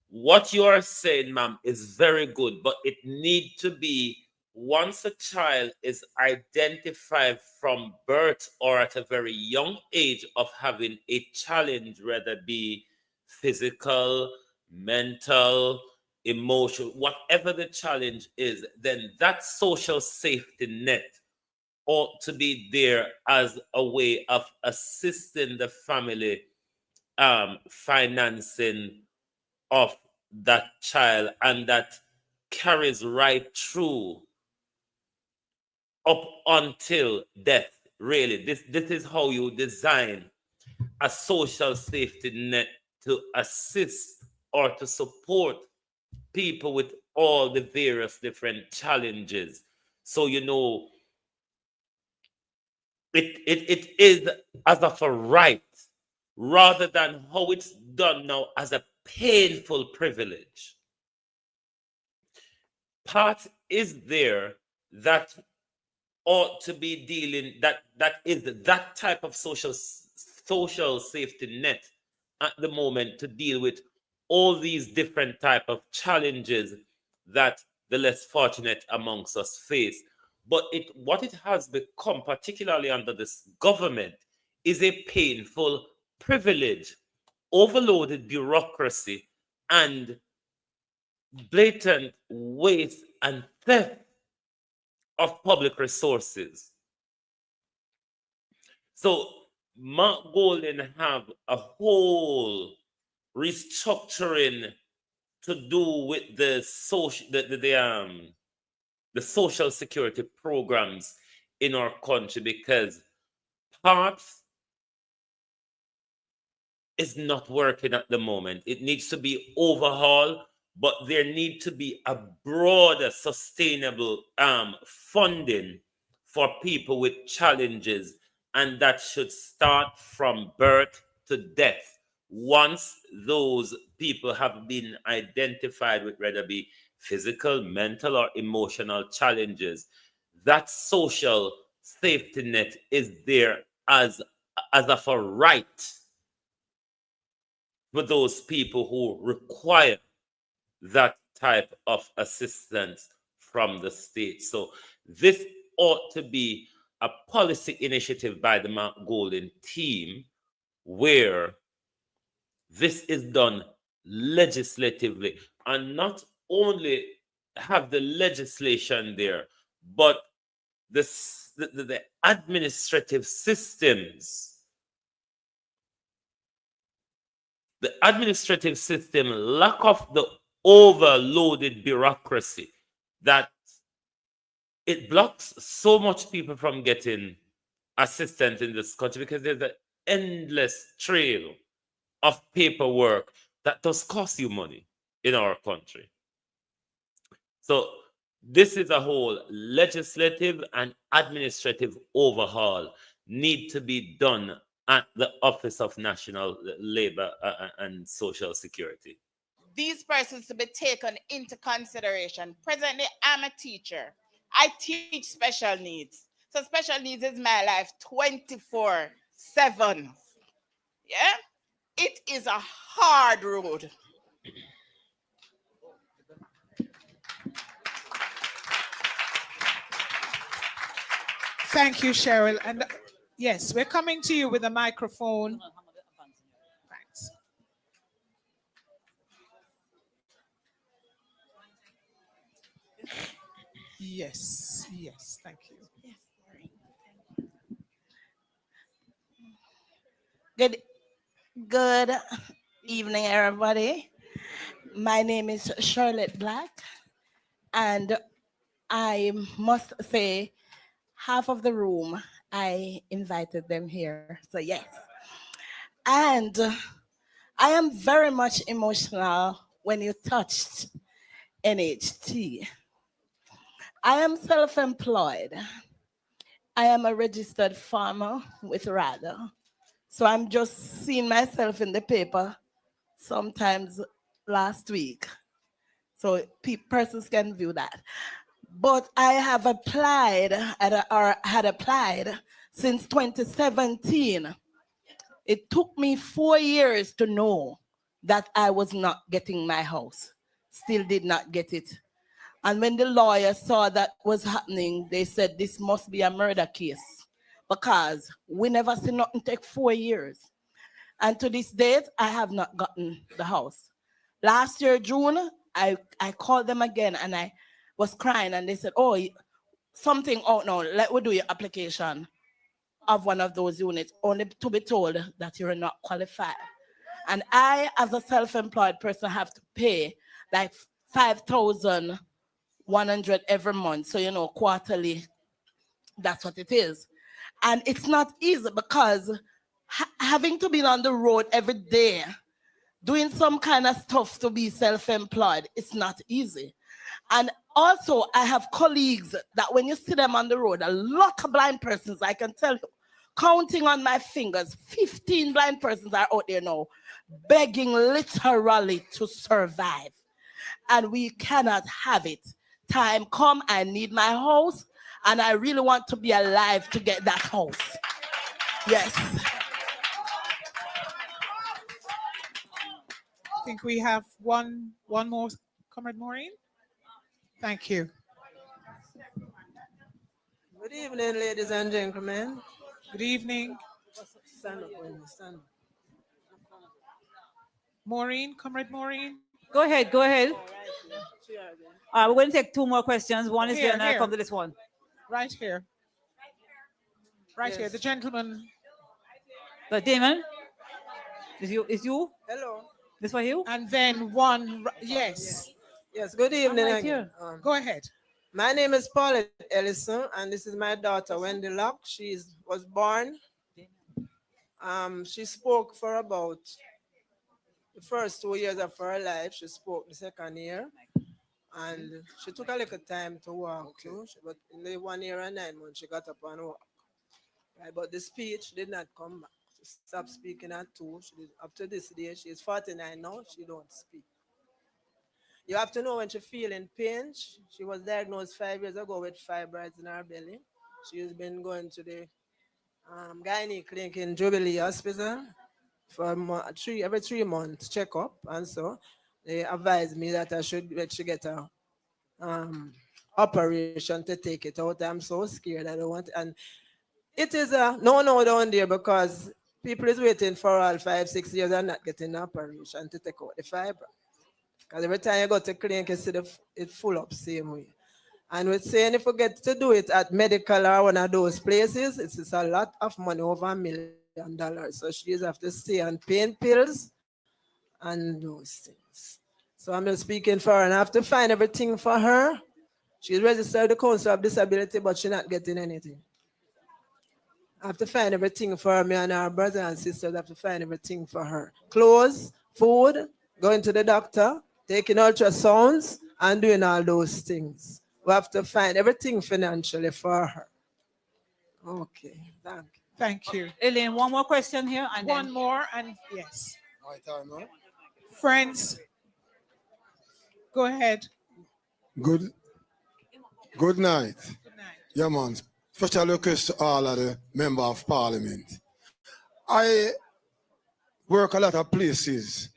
what you are saying, ma'am, is very good, but it needs to be, once a child is identified from birth or at a very young age of having a challenge, whether it be physical, mental, emotional, whatever the challenge is, then that social safety net ought to be there as a way of assisting the family financing of that child, and that carries right through up until death. Really, this is how you design a social safety net to assist or to support people with all the various different challenges. So, you know, it is as of a right rather than how it's done now as a painful privilege. Part is there that ought to be dealing that is that type of social safety net at the moment to deal with all these different type of challenges that the less fortunate amongst us face. But what it has become, particularly under this government, is a painful privilege, overloaded bureaucracy, and blatant waste and theft of public resources. So Mark Golden have a whole restructuring to do with the social security programs in our country, because parts is not working at the moment. It needs to be overhauled, but there need to be a broader, sustainable funding for people with challenges, and that should start from birth to death. Once those people have been identified with whether it be physical, mental, or emotional challenges, that social safety net is there as of a right for those people who require that type of assistance from the state. So this ought to be a policy initiative by the Mark Golden team where this is done legislatively, and not only have the legislation there, but the administrative systems. The administrative system lack of the overloaded bureaucracy that it blocks so much people from getting assistance in this country, because there's an endless trail of paperwork that does cost you money in our country. So this is a whole legislative and administrative overhaul need to be done at the Office of National Labor and Social Security. These persons to be taken into consideration. Presently, I'm a teacher. I teach special needs. So special needs is my life 24/7. Yeah? It is a hard road. Thank you, Cheryl. And yes, we're coming to you with a microphone. Thanks. Yes, thank you. Good evening, everybody. My name is Charlotte Black, and I must say, half of the room, I invited them here, so yes. And I am very much emotional when you touched NHT. I am self-employed. I am a registered farmer with RADA. So I'm just seeing myself in the paper sometimes last week. So persons can view that. But I have applied or had applied since 2017. It took me 4 years to know that I was not getting my house. Still did not get it. And when the lawyer saw that was happening, they said this must be a murder case because we never see nothing take 4 years. And to this date, I have not gotten the house. Last year, June, I called them again and I was crying and they said, oh, something out now, let we do your application of one of those units, only to be told that you're not qualified. And I, as a self-employed person, have to pay like $5,100 every month. So, quarterly, that's what it is. And it's not easy because having to be on the road every day, doing some kind of stuff to be self-employed, it's not easy. And also, I have colleagues that when you see them on the road, a lot of blind persons, I can tell you, counting on my fingers, 15 blind persons are out there now, begging literally to survive. And we cannot have it. Time come, I need my house, and I really want to be alive to get that house. Yes. I think we have one more, Comrade Maureen. Thank you. Good evening, ladies and gentlemen. Good evening. Stand up, Wendy, stand up. Maureen, Comrade Maureen. Go ahead, go ahead. We're going to take two more questions. One is here, and I come to this one. Right here. Right here, the gentleman. But Damon, is you? Hello. This for you? And then one, yes. Yes, good evening Right again. here. Go ahead. My name is Paulette Ellison, and this is my daughter, Wendy Locke. She was born. She spoke for about the first 2 years of her life. She spoke the second year. And she took a little time to walk too. But in the 1 year and 9 months, she got up and walked. Right, but the speech did not come back. She stopped speaking at 2. Up to this day, she is 49 now. She don't speak. You have to know when she feeling pain. She was diagnosed 5 years ago with fibroids in her belly. She has been going to the gynae clinic in Jubilee Hospital for every 3 months checkup, and so they advised me that I should let she get a operation to take it out. I'm so scared. I don't want, and it is a no down there because people is waiting for all 5-6 years and not getting an operation to take out the fibroid. Because every time you go to clinic, you see it full up same way. And we're saying if we get to do it at medical or one of those places, it's a lot of money, over $1 million. So she just have to stay on pain pills and those things. So I'm just speaking for her, and I have to find everything for her. She's registered with the Council of Disability, but she's not getting anything. I have to find everything for her. Me and our brothers and sisters have to find everything for her. Clothes, food, going to the doctor, taking ultrasounds, and doing all those things. We have to find everything financially for her. Okay, thank you. Thank you. Elaine, one more question here. And one then... more, and yes. Friends, go ahead. Good night. Yeah, man. Special request to all of the members of parliament. I work a lot of places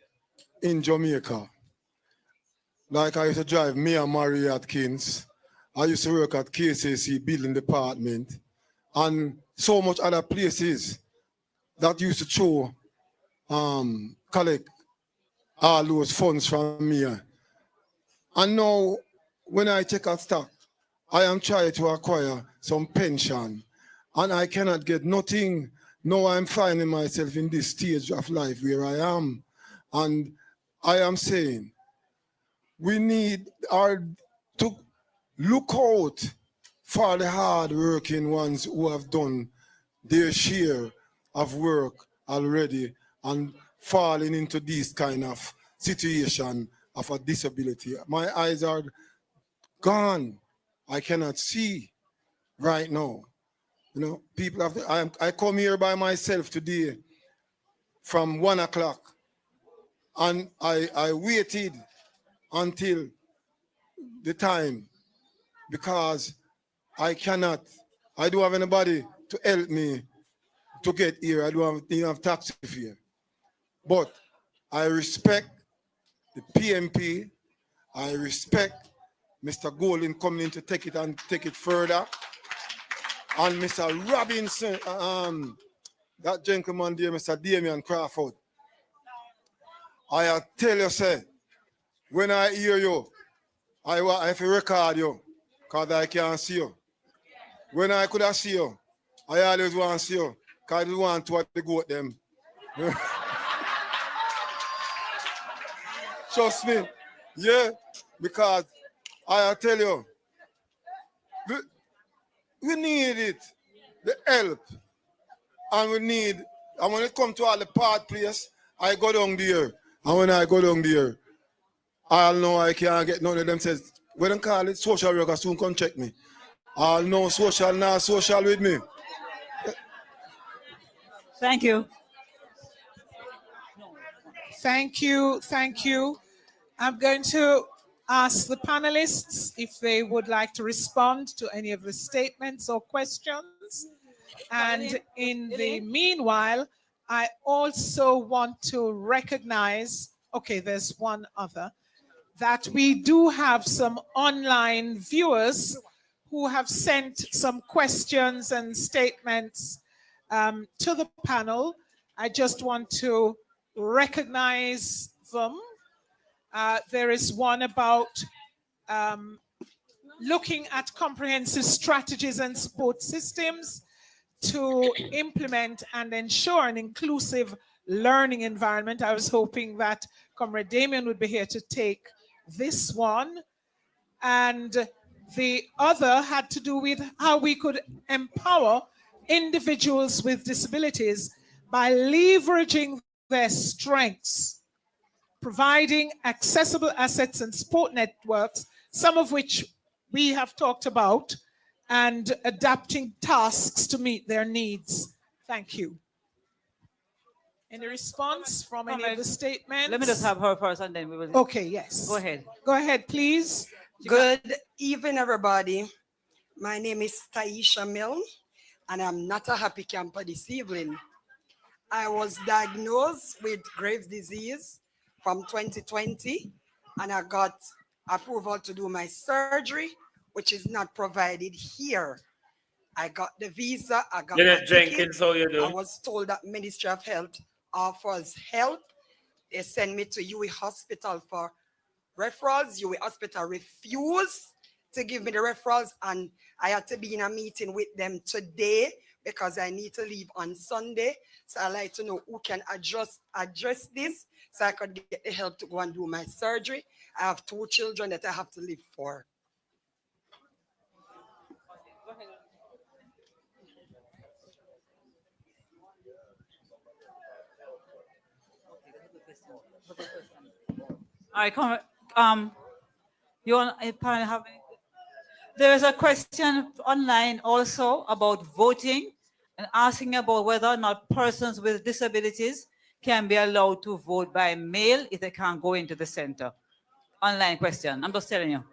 in Jamaica. Like I used to drive me and Mary Atkins. I used to work at KCC building department and so much other places that used to show, collect all those funds from me. And now when I check out stock, I am trying to acquire some pension and I cannot get nothing. Now I'm finding myself in this stage of life where I am. And I am saying, we need to look out for the hard-working ones who have done their share of work already and falling into this kind of situation of a disability. My eyes are gone. I cannot see right now. You know, people have. I come here by myself today from 1 o'clock, and I waited until the time because I cannot. I don't have anybody to help me to get here. I don't have taxi fare. But I respect the PNP. I respect Mr. Golden coming in to take it and take it further. And Mr. Robinson, that gentleman there, Mr. Damian Crawford. I tell you, sir, when I hear you, I have to record you because I can't see you. When I could have see you, I always want to see you because I want to the goat them. Trust me, yeah, because I tell you, we need it, the help, and we need, and when it comes to all the part place, I go down there, and when I go down there, I know I can't get none of them says, When I call it social worker soon come check me. All no social, now social with me. Thank you. Thank you. Thank you. I'm going to ask the panelists if they would like to respond to any of the statements or questions. And in the meanwhile, I also want to recognize, okay, there's one other, that we do have some online viewers who have sent some questions and statements to the panel. I just want to recognize them. There is one about looking at comprehensive strategies and support systems to implement and ensure an inclusive learning environment. I was hoping that Comrade Damien would be here to take this one. And the other had to do with how we could empower individuals with disabilities by leveraging their strengths, providing accessible assets and support networks, some of which we have talked about, and adapting tasks to meet their needs. Thank you. Any response from any of the statements? Let me just have her first and then we will. Okay, yes. Go ahead. Go ahead, please. Good evening, everybody. My name is Taisha Milne, and I'm not a happy camper this evening. I was diagnosed with Graves' disease from 2020, and I got approval to do my surgery, which is not provided here. I got the visa, I got You're my not drinking, ticket. so you do. I was told that Ministry of Health offers help. They send me to UWI Hospital for referrals. UWI Hospital refused to give me the referrals, and I had to be in a meeting with them today because I need to leave on Sunday. So I'd like to know who can address this so I could get the help to go and do my surgery. I have 2 children that I have to live for. All right, you want apparently have. There is a question online also about voting and asking about whether or not persons with disabilities can be allowed to vote by mail if they can't go into the center. Online question. I'm just telling you.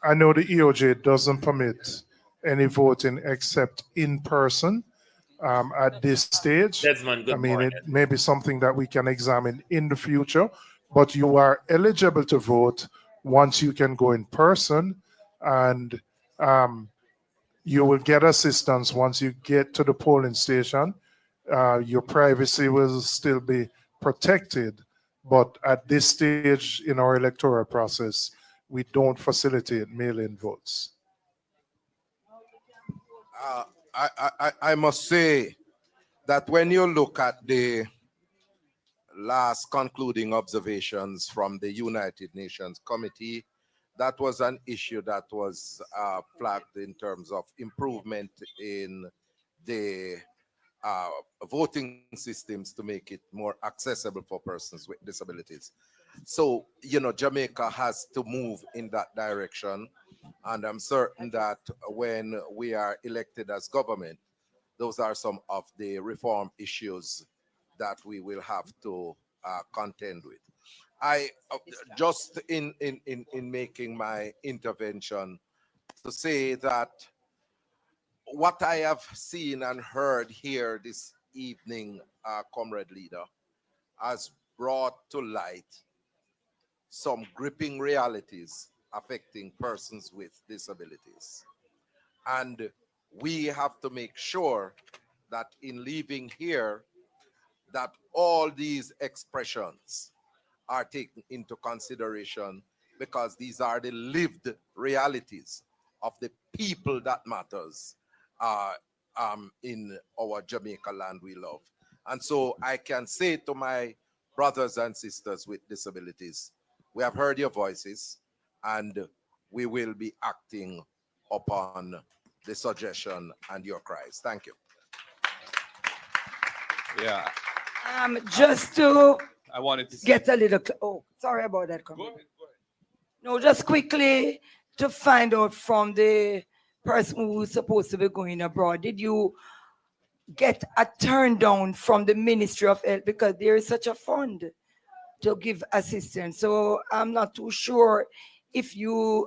I know the EOJ doesn't permit any voting except in person at this stage. Desmond, good I mean, morning. it may be something that we can examine in the future, but you are eligible to vote once you can go in person, and you will get assistance once you get to the polling station. Your privacy will still be protected, but at this stage in our electoral process, we don't facilitate mail-in votes. I must say that when you look at the last concluding observations from the United Nations Committee, that was an issue that was flagged in terms of improvement in the voting systems to make it more accessible for persons with disabilities. So, you know, Jamaica has to move in that direction. And I'm certain that when we are elected as government, those are some of the reform issues that we will have to contend with. I just in making my intervention to say that what I have seen and heard here this evening, Comrade Leader, has brought to light some gripping realities affecting persons with disabilities. And we have to make sure that in leaving here, that all these expressions are taken into consideration, because these are the lived realities of the people that matters in our Jamaica land we love. And so I can say to my brothers and sisters with disabilities, we have heard your voices and we will be acting upon the suggestion and your cries. Thank you. Yeah. Just to I wanted to get a little, oh, sorry about that. Go ahead. No, just quickly to find out from the person who's supposed to be going abroad, did you get a turn down from the Ministry of Health because there is such a fund to give assistance? So I'm not too sure if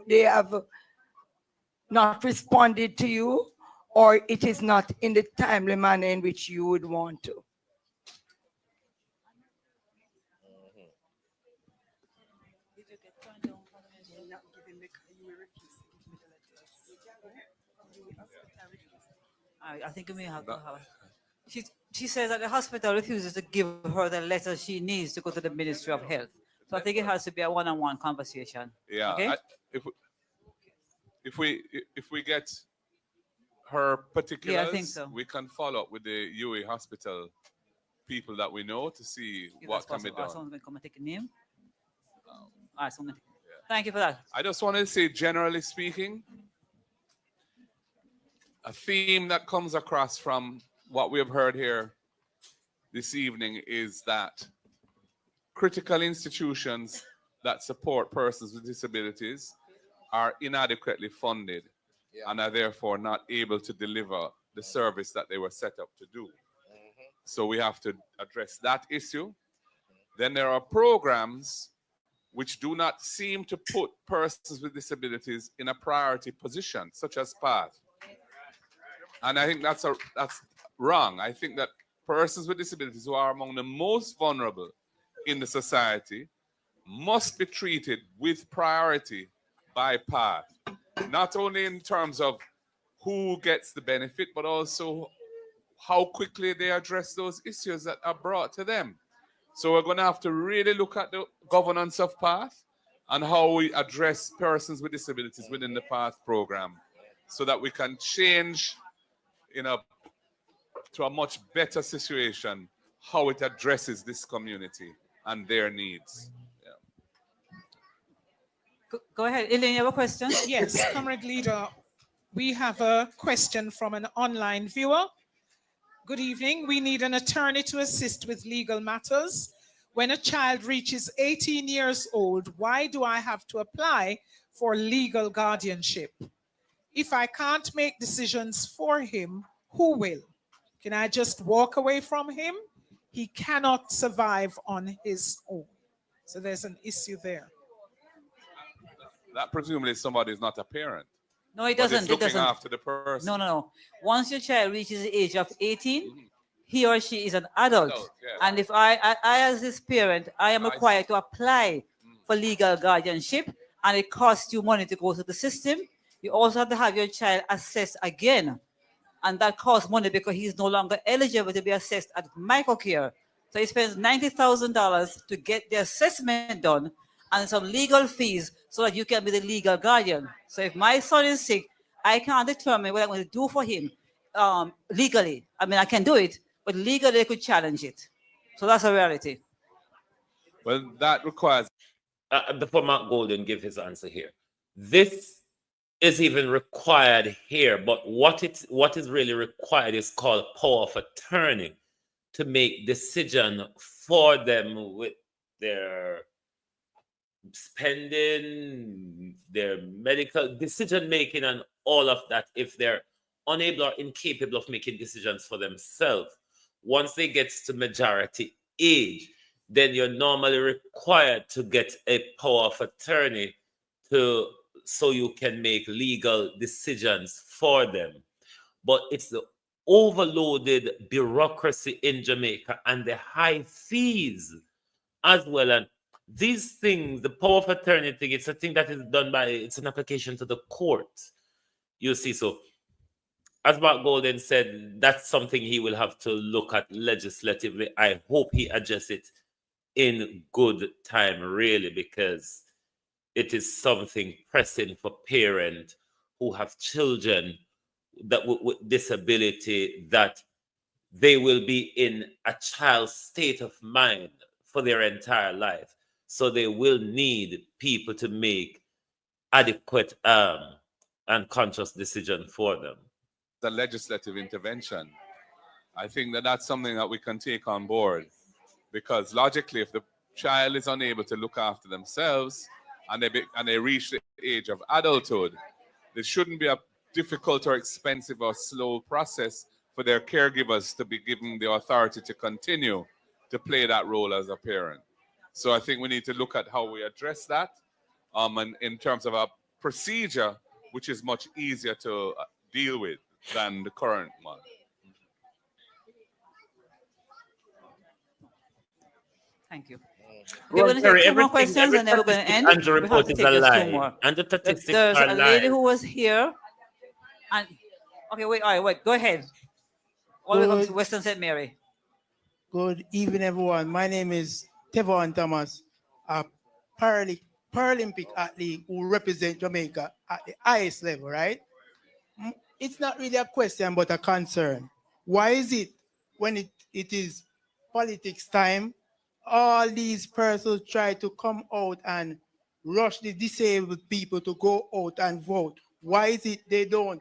they have not responded to you or it is not in the timely manner in which you would want to. I think you may have to have. She says that the hospital refuses to give her the letter she needs to go to the Ministry of Health. So I think it has to be a one-on-one conversation. Yeah. Okay? If we get her particulars, Yeah, I think so. we can follow up with the UA hospital people that we know to see If what that's can be possible. done. Someone can come and take a name. All right, someone. Thank you for that. I just want to say, generally speaking, a theme that comes across from what we have heard here this evening is that critical institutions that support persons with disabilities are inadequately funded and are therefore not able to deliver the service that they were set up to do. So we have to address that issue. Then there are programs which do not seem to put persons with disabilities in a priority position, such as PATH. And I think that's wrong. I think that persons with disabilities who are among the most vulnerable in the society must be treated with priority by PATH, not only in terms of who gets the benefit, but also how quickly they address those issues that are brought to them. So we're going to have to really look at the governance of PATH and how we address persons with disabilities within the PATH program so that we can change to a much better situation how it addresses this community and their needs. Go ahead. Elaine, you have a question? Yes, Comrade Leader, we have a question from an online viewer. Good evening. We need an attorney to assist with legal matters. When a child reaches 18 years old, why do I have to apply for legal guardianship? If I can't make decisions for him, who will? Can I just walk away from him? He cannot survive on his own. So there's an issue there. That presumably somebody is not a parent. No, it but doesn't. is looking It doesn't. after the person. No. Once your child reaches the age of 18, he or she is an adult. And if I as his parent, I am required to apply for legal guardianship, and it costs you money to go through the system. You also have to have your child assessed again. And that costs money because he's no longer eligible to be assessed at microcare. So he spends $90,000 to get the assessment done and some legal fees so that you can be the legal guardian. So if my son is sick, I can't determine what I'm going to do for him legally. I mean, I can do it, but legally I could challenge it. So that's a reality. Well, that requires... Before Mark Golden give his answer here, this is even required here, but what is really required is called power of attorney to make decision for them with their spending, their medical decision making, and all of that. If they're unable or incapable of making decisions for themselves, once they get to majority age, then you're normally required to get a power of attorney so you can make legal decisions for them. But it's the overloaded bureaucracy in Jamaica and the high fees as well. And these things, the power of attorney thing, it's a thing that is done it's an application to the court. You see, so as Mark Golden said, that's something he will have to look at legislatively. I hope he adjusts it in good time, really, because it is something pressing for parents who have children that with disability, that they will be in a child's state of mind for their entire life. So they will need people to make adequate and conscious decision for them. The legislative intervention. I think that's something that we can take on board, because logically, if the child is unable to look after themselves and they reach the age of adulthood, there shouldn't be a difficult or expensive or slow process for their caregivers to be given the authority to continue to play that role as a parent. So I think we need to look at how we address that, and in terms of a procedure which is much easier to deal with than the current one. Thank you. We're going to take two more questions and then we're going to end. And the We have report to is take a just two lie. more. And the statistics There's are a lady lies. who was here. And okay, wait, all right, wait, go ahead. All the way from Good. Western St. Mary. Good evening, everyone. My name is Tevon Thomas, a Paralympic athlete who represent Jamaica at the highest level, right? It's not really a question, but a concern. Why is it when it is politics time, all these persons try to come out and rush the disabled people to go out and vote? Why is it they don't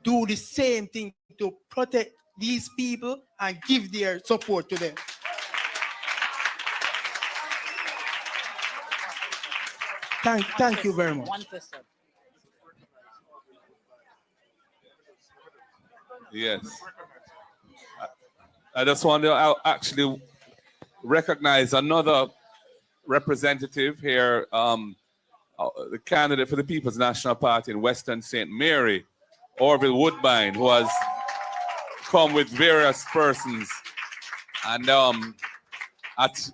do the same thing to protect these people and give their support to them? Thank you very much. One question. Yes. I just want to actually recognize another representative here, the candidate for the People's National Party in Western St. Mary, Orville Woodbine, who has come with various persons. And at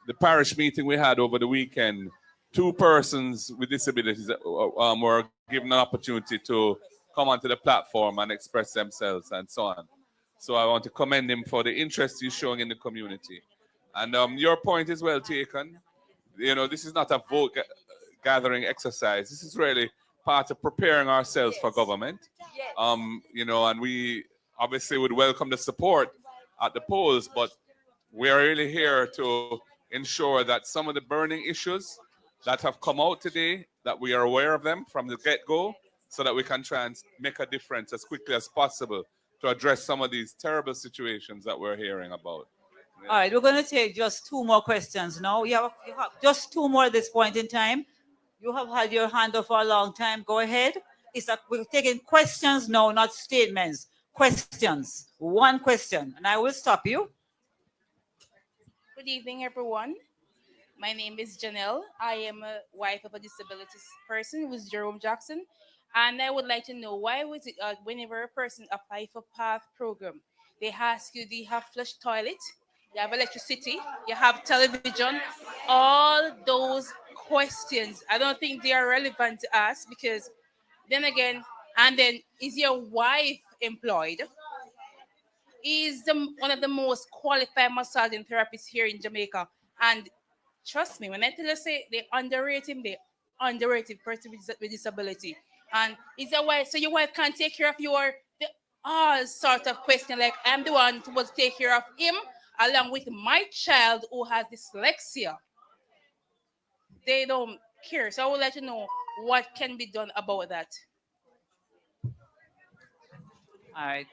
the parish meeting we had over the weekend, 2 persons with disabilities were given an opportunity to come onto the platform and express themselves and so on. So I want to commend him for the interest he's showing in the community. And your point is well taken. You know, this is not a vote gathering exercise. This is really part of preparing ourselves for government. You know, and we obviously would welcome the support at the polls, but we are really here to ensure that some of the burning issues that have come out today, that we are aware of them from the get-go, so that we can try and make a difference as quickly as possible to address some of these terrible situations that we're hearing about. All right, we're going to take just 2 more questions now. You have just 2 more at this point in time. You have had your hand up for a long time. Go ahead. We're taking questions now, not statements. Questions. 1 question, and I will stop you. Good evening, everyone. My name is Janelle. I am a wife of a disability person who is Jerome Jackson. And I would like to know, why was it whenever a person applies for PATH program, they ask you, do you have flush toilet? You have electricity? You have television? All those questions, I don't think they are relevant to us, because then again, and then, is your wife employed? Is one of the most qualified massaging therapists here in Jamaica. And trust me, when I tell you, say they underrate him, they underrated person with disability. And is that why? So your wife can't take care of all sort of question. Like, I'm the one who was take care of him along with my child who has dyslexia. They don't care. So I would like to know what can be done about that. All right.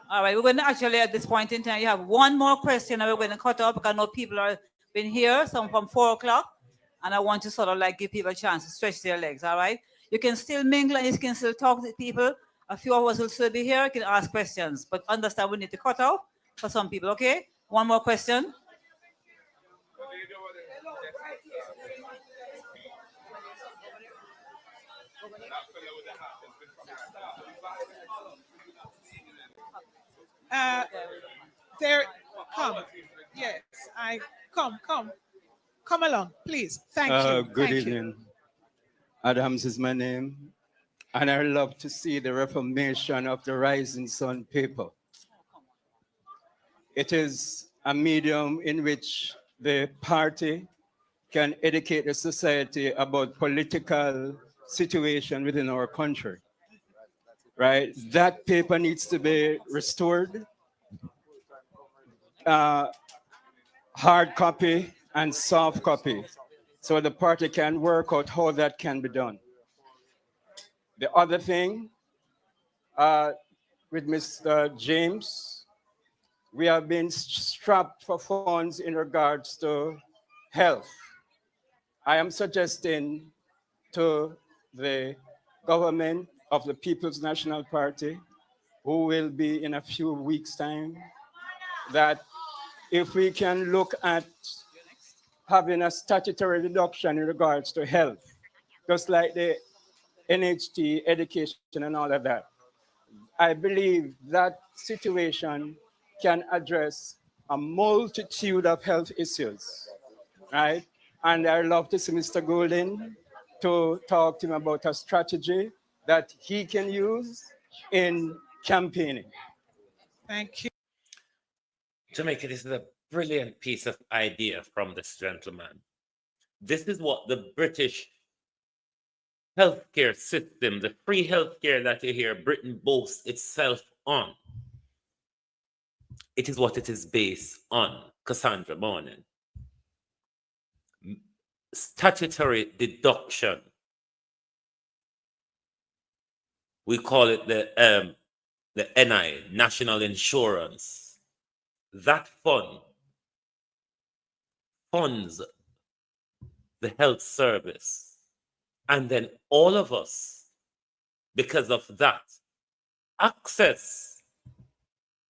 All right, we're going to actually, at this point in time, you have 1 more question and we're going to cut off, because I know people are been here, some from 4 o'clock, and I want to sort of like give people a chance to stretch their legs, all right? You can still mingle and you can still talk to people. A few of us will still be here, you can ask questions, but understand we need to cut off for some people, okay? 1 more question. There, come. Yes, come along, please. Thank you. Good Thank evening. you. Adams is my name, and I love to see the reformation of the Rising Sun paper. It is a medium in which the party can educate the society about political situation within our country. Right? That paper needs to be restored. Hard copy and soft copy, so the party can work out how that can be done. The other thing, with Mr. James, we have been strapped for funds in regards to health. I am suggesting to the government of the People's National Party, who will be in a few weeks' time, that if we can look at having a statutory reduction in regards to health, just like the NHT, education, and all of that, I believe that situation can address a multitude of health issues, right? And I love to see Mr. Golden to talk to him about a strategy that he can use in campaigning. Thank you. Jamaica, this is a brilliant piece of idea from this gentleman. This is what the British healthcare system, the free healthcare that you hear Britain boasts itself on. It is what it is based on, Cassandra Morning. Statutory deduction. We call it the NI, National Insurance. That fund funds the health service. And then all of us, because of that, access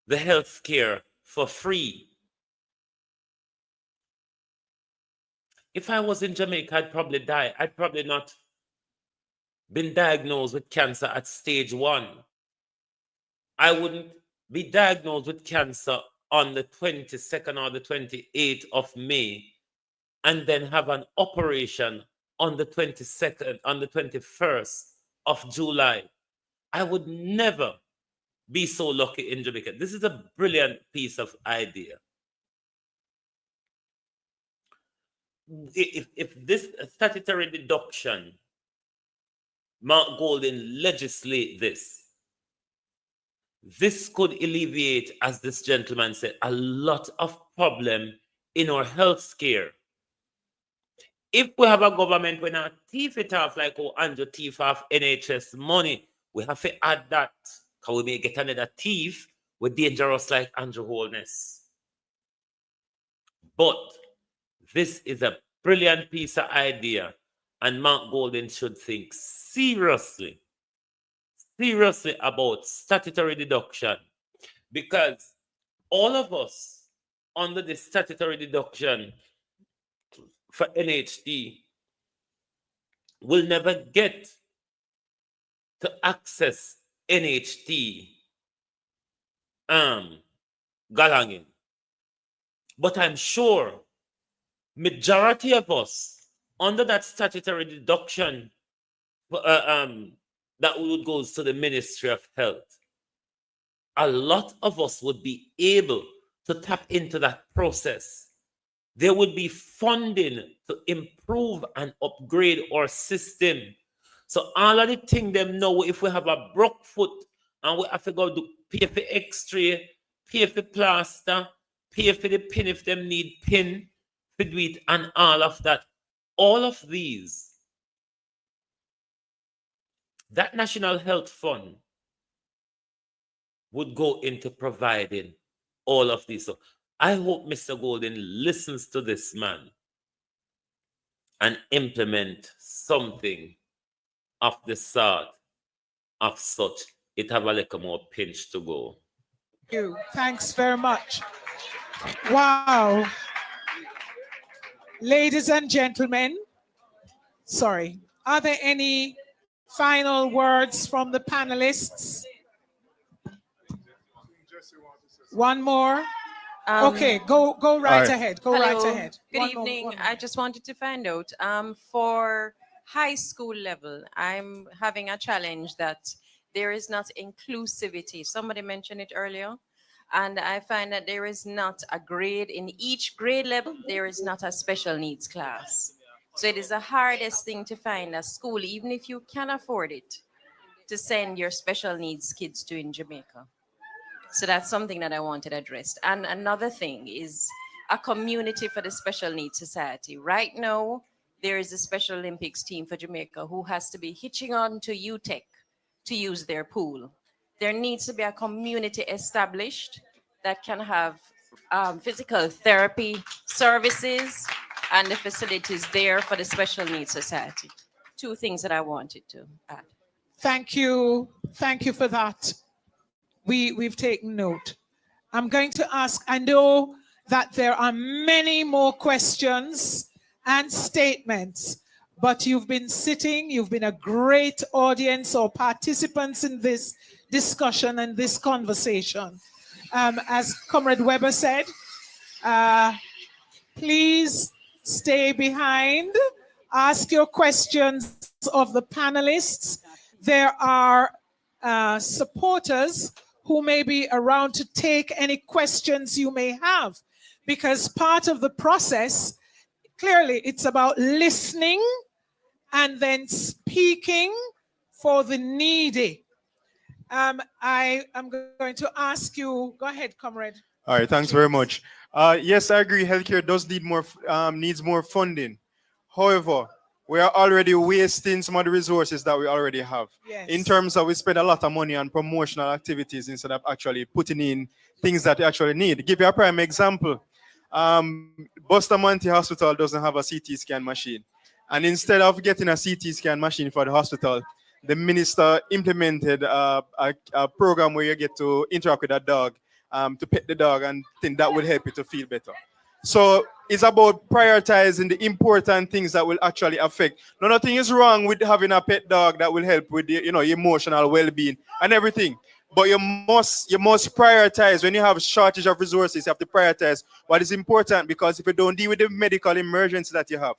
the health care for free. If I was in Jamaica, I'd probably die. I'd probably not been diagnosed with cancer at stage 1. I wouldn't be diagnosed with cancer on the 22nd or the 28th of May and then have an operation on the 22nd, on the 21st of July. I would never be so lucky in Jamaica. This is a brilliant piece of idea. If this statutory deduction, Mark Golden legislate this could alleviate, as this gentleman said, a lot of problem in our health care. If we have a government when our thief it off like how Andrew thief off NHS money, we have to add that, because we may get another thief with dangerous like Andrew Holness. But this is a brilliant piece of idea, and Mark Golden should think seriously about statutory deduction, because all of us under the statutory deduction for NHD will never get to access NHT Galangin. But I'm sure majority of us under that statutory deduction that would go to the Ministry of Health, a lot of us would be able to tap into that process. There would be funding to improve and upgrade our system. So all of the things them know, if we have a broke foot and we have to go do pay for X-ray, pay for plaster, pay for the pin if them need pin, to do it, and all of that. All of these, that National Health Fund would go into providing all of these. So I hope Mr. Golden listens to this man and implement something of the sort of such. It have a little more pinch to go. Thank you. Thanks very much. Wow. Ladies and gentlemen, sorry, are there any final words from the panelists? One more? Okay, go right ahead. Go right ahead. Good evening. I just wanted to find out, for high school level, I'm having a challenge that there is not inclusivity. Somebody mentioned it earlier. And I find that there is not a grade in each grade level, there is not a special needs class. So it is the hardest thing to find a school, even if you can afford it, to send your special needs kids to in Jamaica. So that's something that I wanted addressed. And another thing is a community for the Special Needs Society. Right now, there is a Special Olympics team for Jamaica who has to be hitching on to UTEC to use their pool. There needs to be a community established that can have physical therapy services and the facilities there for the Special Needs Society two things that I wanted to add. Thank you. Thank you for that. We've taken note. I'm going to ask, I know that there are many more questions and statements, but you've been sitting, you've been a great audience or participants in this discussion and this conversation. As Comrade Weber said, please stay behind, ask your questions of the panelists. There are supporters who may be around to take any questions you may have, because part of the process, clearly it's about listening and then speaking for the needy. I am going to ask you, go ahead, comrade. All right, thanks very much. Yes, I agree. Healthcare does need more, needs more funding. However, we are already wasting some of the resources that we already have. Yes. In terms of we spend a lot of money on promotional activities instead of actually putting in things that you actually need. Give you a prime example. Bustamante Hospital doesn't have a CT scan machine. And instead of getting a CT scan machine for the hospital, the minister implemented a program where you get to interact with a dog, to pet the dog, and think that will help you to feel better. So it's about prioritizing the important things that will actually affect. No, nothing is wrong with having a pet dog that will help with the, emotional well-being and everything. But you must prioritize. When you have shortage of resources, you have to prioritize what is important, because if you don't deal with the medical emergency that you have,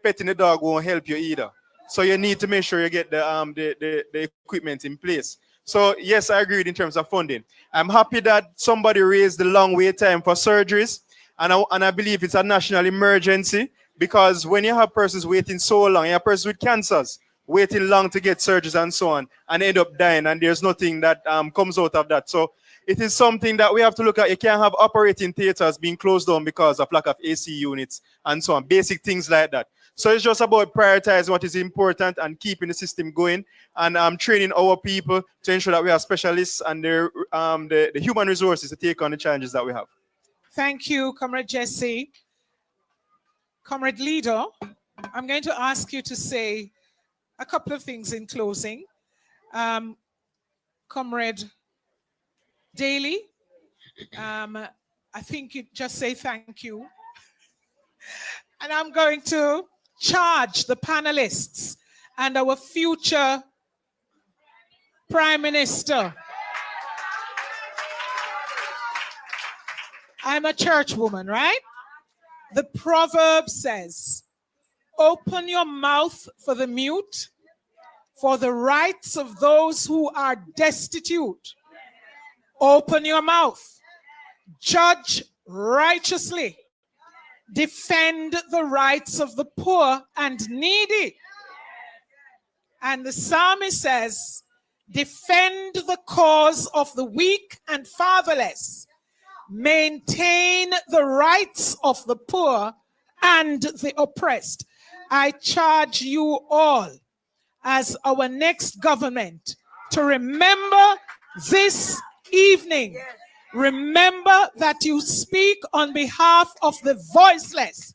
petting the dog won't help you either. So you need to make sure you get the equipment in place. So yes, I agree in terms of funding. I'm happy that somebody raised the long wait time for surgeries, and I believe it's a national emergency, because when you have persons waiting so long, you have persons with cancers waiting long to get surgeries and so on, and end up dying, and there's nothing that comes out of that. So it is something that we have to look at. You can't have operating theaters being closed down because of lack of AC units and so on, basic things like that. So it's just about prioritizing what is important and keeping the system going, and training our people to ensure that we have specialists and the human resources to take on the challenges that we have. Thank you, Comrade Jesse. Comrade Leader, I'm going to ask you to say a couple of things in closing. Comrade Daly, I think you just say thank you. And I'm going to charge the panelists and our future Prime Minister. I'm a church woman, right? The proverb says, open your mouth for the mute, for the rights of those who are destitute. Open your mouth. Judge righteously. Defend the rights of the poor and needy. And the psalmist says, defend the cause of the weak and fatherless. Maintain the rights of the poor and the oppressed. I charge you all as our next government to remember this evening. Remember that you speak on behalf of the voiceless,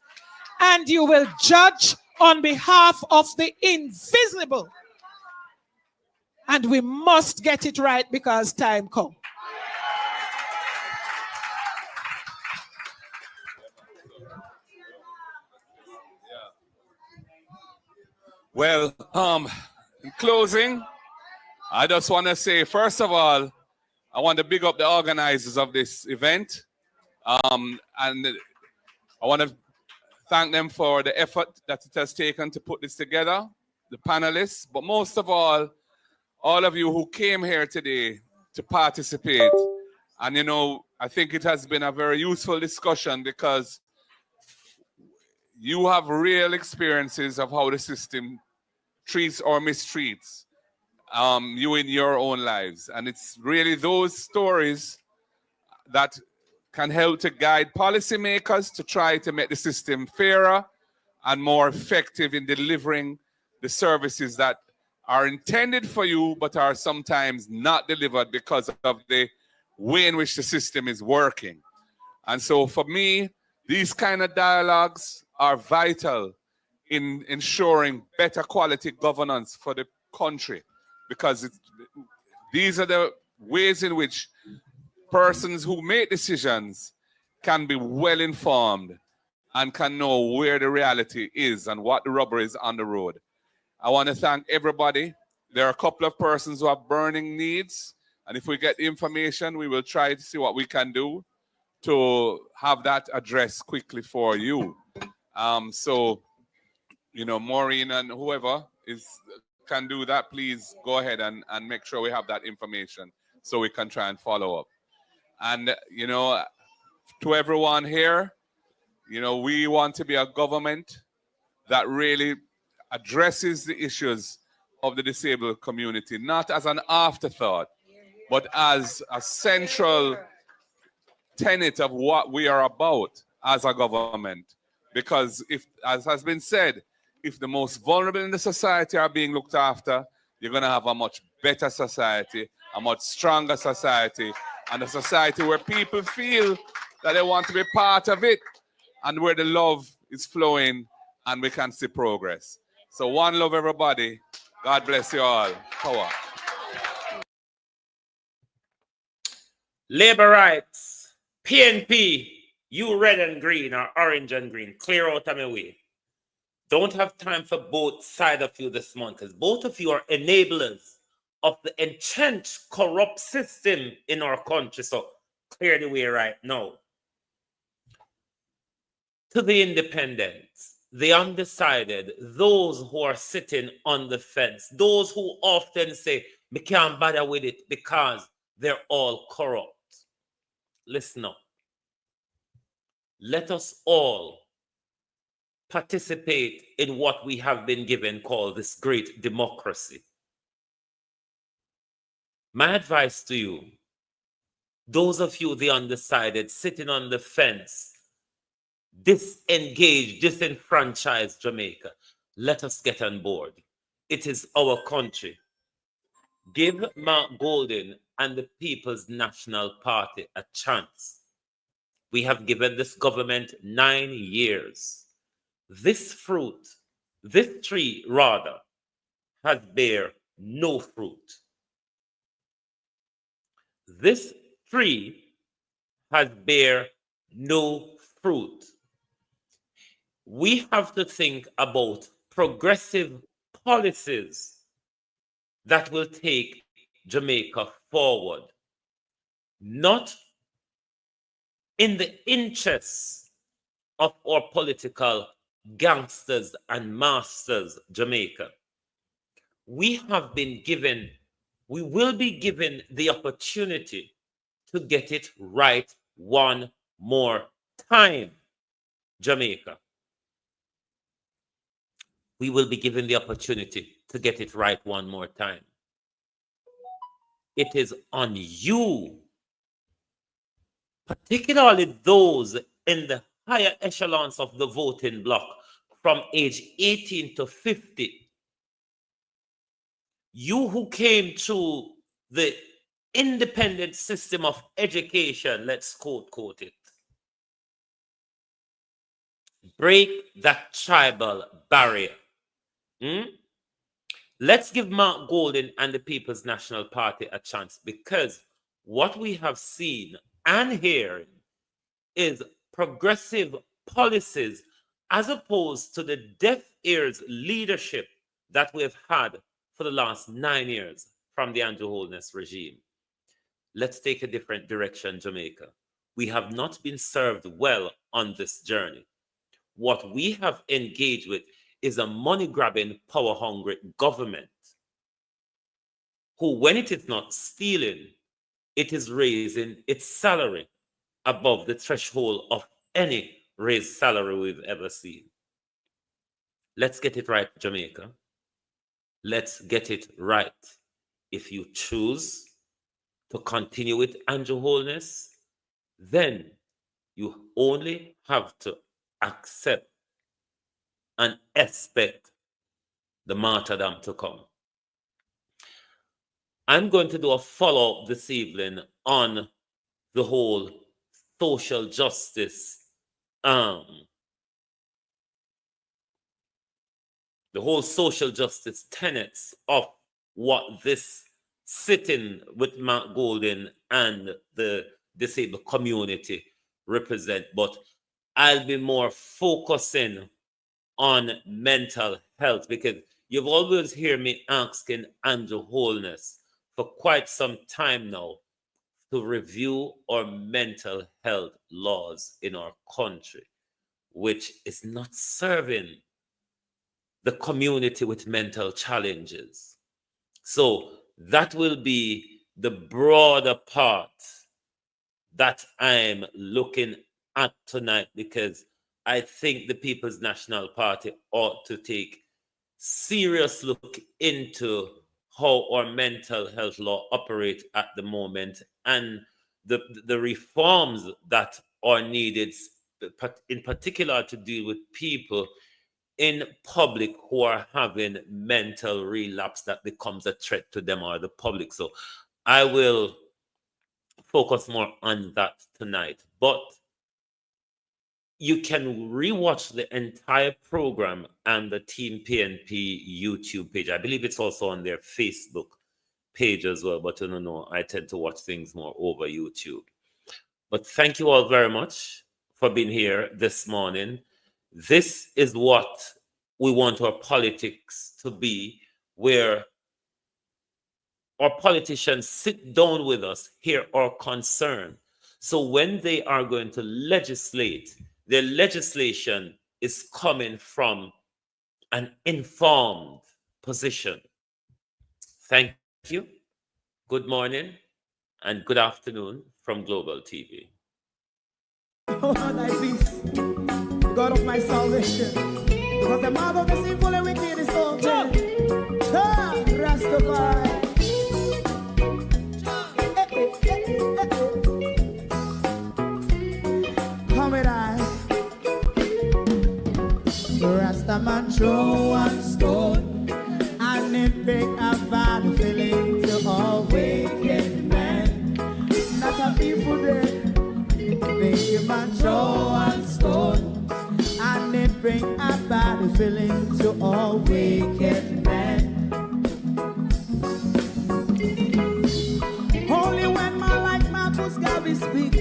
and you will judge on behalf of the invisible. And we must get it right, because time comes. Well, in closing, I just want to say, first of all, I want to big up the organizers of this event. And I want to thank them for the effort that it has taken to put this together, the panelists, but most of all of you who came here today to participate. And, I think it has been a very useful discussion, because you have real experiences of how the system treats or mistreats you in your own lives. And it's really those stories that can help to guide policymakers to try to make the system fairer and more effective in delivering the services that are intended for you, but are sometimes not delivered because of the way in which the system is working. And so for me, these kind of dialogues are vital in ensuring better quality governance for the country, because these are the ways in which persons who make decisions can be well informed and can know where the reality is and what the rubber is on the road. I want to thank everybody. There are a couple of persons who have burning needs, and if we get the information, we will try to see what we can do to have that addressed quickly for you. So, you know, Maureen and whoever can do that, please go ahead and make sure we have that information so we can try and follow up. And, you know, to everyone here, you know, we want to be a government that really addresses the issues of the disabled community, not as an afterthought, but as a central tenet of what we are about as a government. Because if, as has been said, if the most vulnerable in the society are being looked after, you're going to have a much better society, a much stronger society, and a society where people feel that they want to be part of it and where the love is flowing and we can see progress. So one love, everybody. God bless you all. Power. Labor rights, PNP, you red and green or orange and green, clear out of my way. Don't have time for both sides of you this month, because both of you are enablers of the entrenched corrupt system in our country. So clear the way right now. To the independents, the undecided, those who are sitting on the fence, those who often say, we can't bother with it because they're all corrupt. Listen up. Let us all participate in what we have been given called this great democracy. My advice to you, those of you, the undecided, sitting on the fence, disengaged, disenfranchised Jamaica, let us get on board. It is our country. Give Mark Golden and the People's National Party a chance. We have given this government 9 years. This tree rather, has bear no fruit. This tree has bear no fruit. We have to think about progressive policies that will take Jamaica forward, not in the interests of our political gangsters and masters, Jamaica. We have been given, we will be given the opportunity to get it right one more time, Jamaica. We will be given the opportunity to get it right one more time. It is on you, particularly those in the higher echelons of the voting bloc from age 18 to 50. You who came through the independent system of education, let's quote it. Break that tribal barrier. Let's give Mark Golden and the People's National Party a chance, because what we have seen and hearing is progressive policies as opposed to the deaf ears leadership that we've had for the last 9 years from the Andrew Holness regime. Let's take a different direction, Jamaica. We have not been served well on this journey. What we have engaged with is a money-grabbing, power-hungry government who, when it is not stealing, it is raising its salary above the threshold of any raised salary we've ever seen. Let's get it right, Jamaica. Let's get it right. If you choose to continue with Andrew Holness, then you only have to accept and expect the martyrdom to come. I'm going to do a follow-up this evening on the whole social justice the whole social justice tenets of what this sitting with Mark Golden and the disabled community represent, but I'll be more focusing on mental health, because you've always heard me asking Andrew Holness for quite some time now to review our mental health laws in our country, which is not serving the community with mental challenges. So that will be the broader part that I'm looking at tonight, because I think the People's National Party ought to take serious look into how our mental health law operates at the moment, and the reforms that are needed, in particular to deal with people in public who are having mental relapse that becomes a threat to them or the public. So I will focus more on that tonight. But you can rewatch the entire program on the Team PNP YouTube page. I believe it's also on their Facebook page as well, but I don't know. I tend to watch things more over YouTube. But thank you all very much for being here this morning. This is what we want our politics to be, where our politicians sit down with us, hear our concern. So when they are going to legislate, their legislation is coming from an informed position. Thank you. Good morning and good afternoon from Global TV. Oh, thy peace, God of my salvation, because the mouth of the sinful and wicked is open. Rastafari. Come with I. Rastaman throw one stone, and it pick a bad feeling to all wicked men. Not a people there. Make a man throw one stone, and it bring a bad feeling to all wicked men. Only when man like Marcus Garvey speak,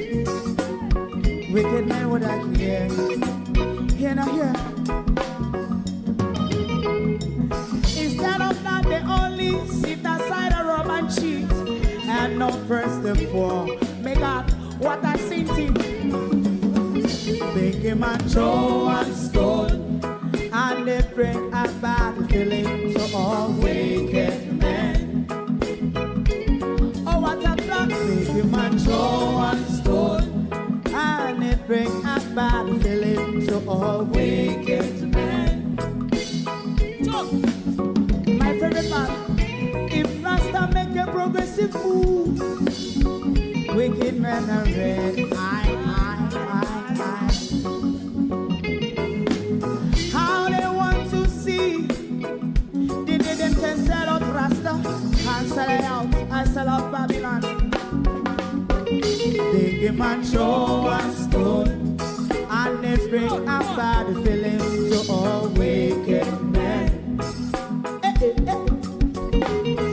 wicked men would I hear. Hear not hear. Instead of that, they only sit aside and rob and cheat, and not first the poor. Make God what I seen him. Make him a throw one stone, and they bring a bad feeling to all wicked men. Oh, what a plan. Make him a throw one stone, and they bring a bad feeling to all wicked men. My favorite man, if Rasta make a progressive move, wicked men are red. How they want to see the day them can sell out Rasta and sell it out and sell out Babylon. Big man throw one stone, and they bring a bad feeling to all wicked men.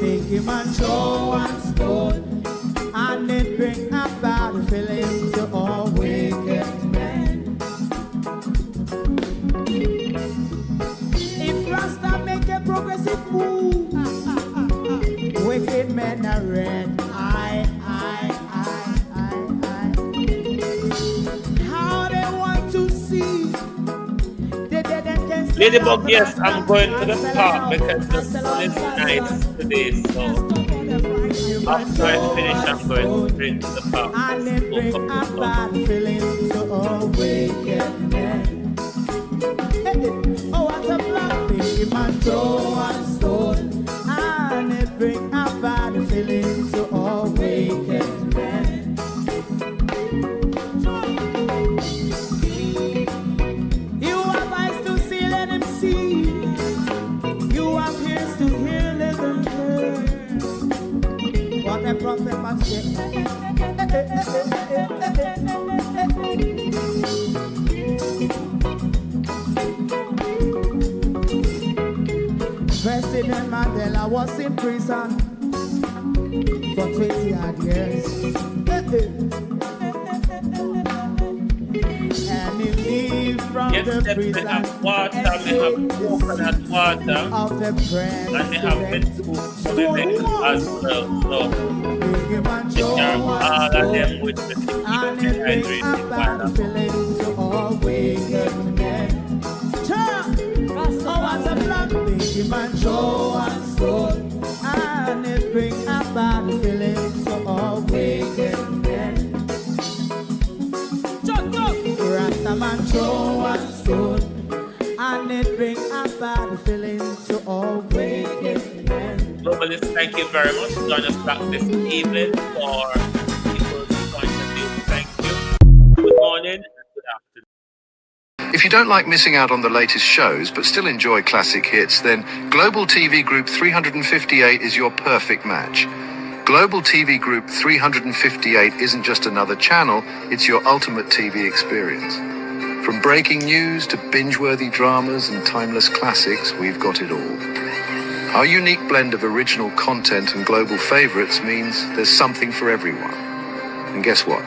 Big man throw one stone, and it bring a bad feeling to all wicked men. If Rasta make a progressive move, wicked men are red. How they want to see the dead and can see. Ladybug, yes, I'm going to the park because the sun is nice today, so after I finish, I'm going straight to the park. And it bring a bad feeling to all wicked men. Oh, what a black big man throw one stone, and it bring a bad feeling to all wicked men. You have eyes to see, let him see. You have ears to hear, let them hear. What a prophet must say. President Mandela was in prison for 20 odd years. And he lived from the prison of water, we have coconut water, of the and we have vegetable as well. So you can all of them with the dehydrated feeling to all wicked men. Oh, what's a black big man show and stone, and it bring a bad feeling to all wicked men. Rasta man show and stone, and it bring a bad feeling to all wicked men. Globalists, thank you very much for joining us back this evening for people's point of view. Thank you. Good morning and good afternoon. If you don't like missing out on the latest shows but still enjoy classic hits, then Global TV Group 358 is your perfect match. Global TV Group 358 isn't just another channel, it's your ultimate TV experience. From breaking news to binge-worthy dramas and timeless classics, we've got it all. Our unique blend of original content and global favorites means there's something for everyone. And guess what?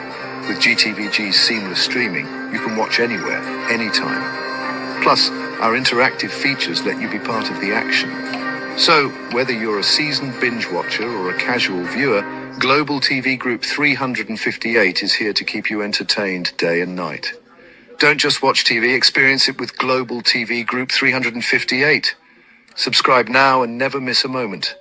With GTVG's seamless streaming, you can watch anywhere, anytime. Plus, our interactive features let you be part of the action. So, whether you're a seasoned binge watcher or a casual viewer, Global TV Group 358 is here to keep you entertained day and night. Don't just watch TV, experience it with Global TV Group 358. Subscribe now and never miss a moment.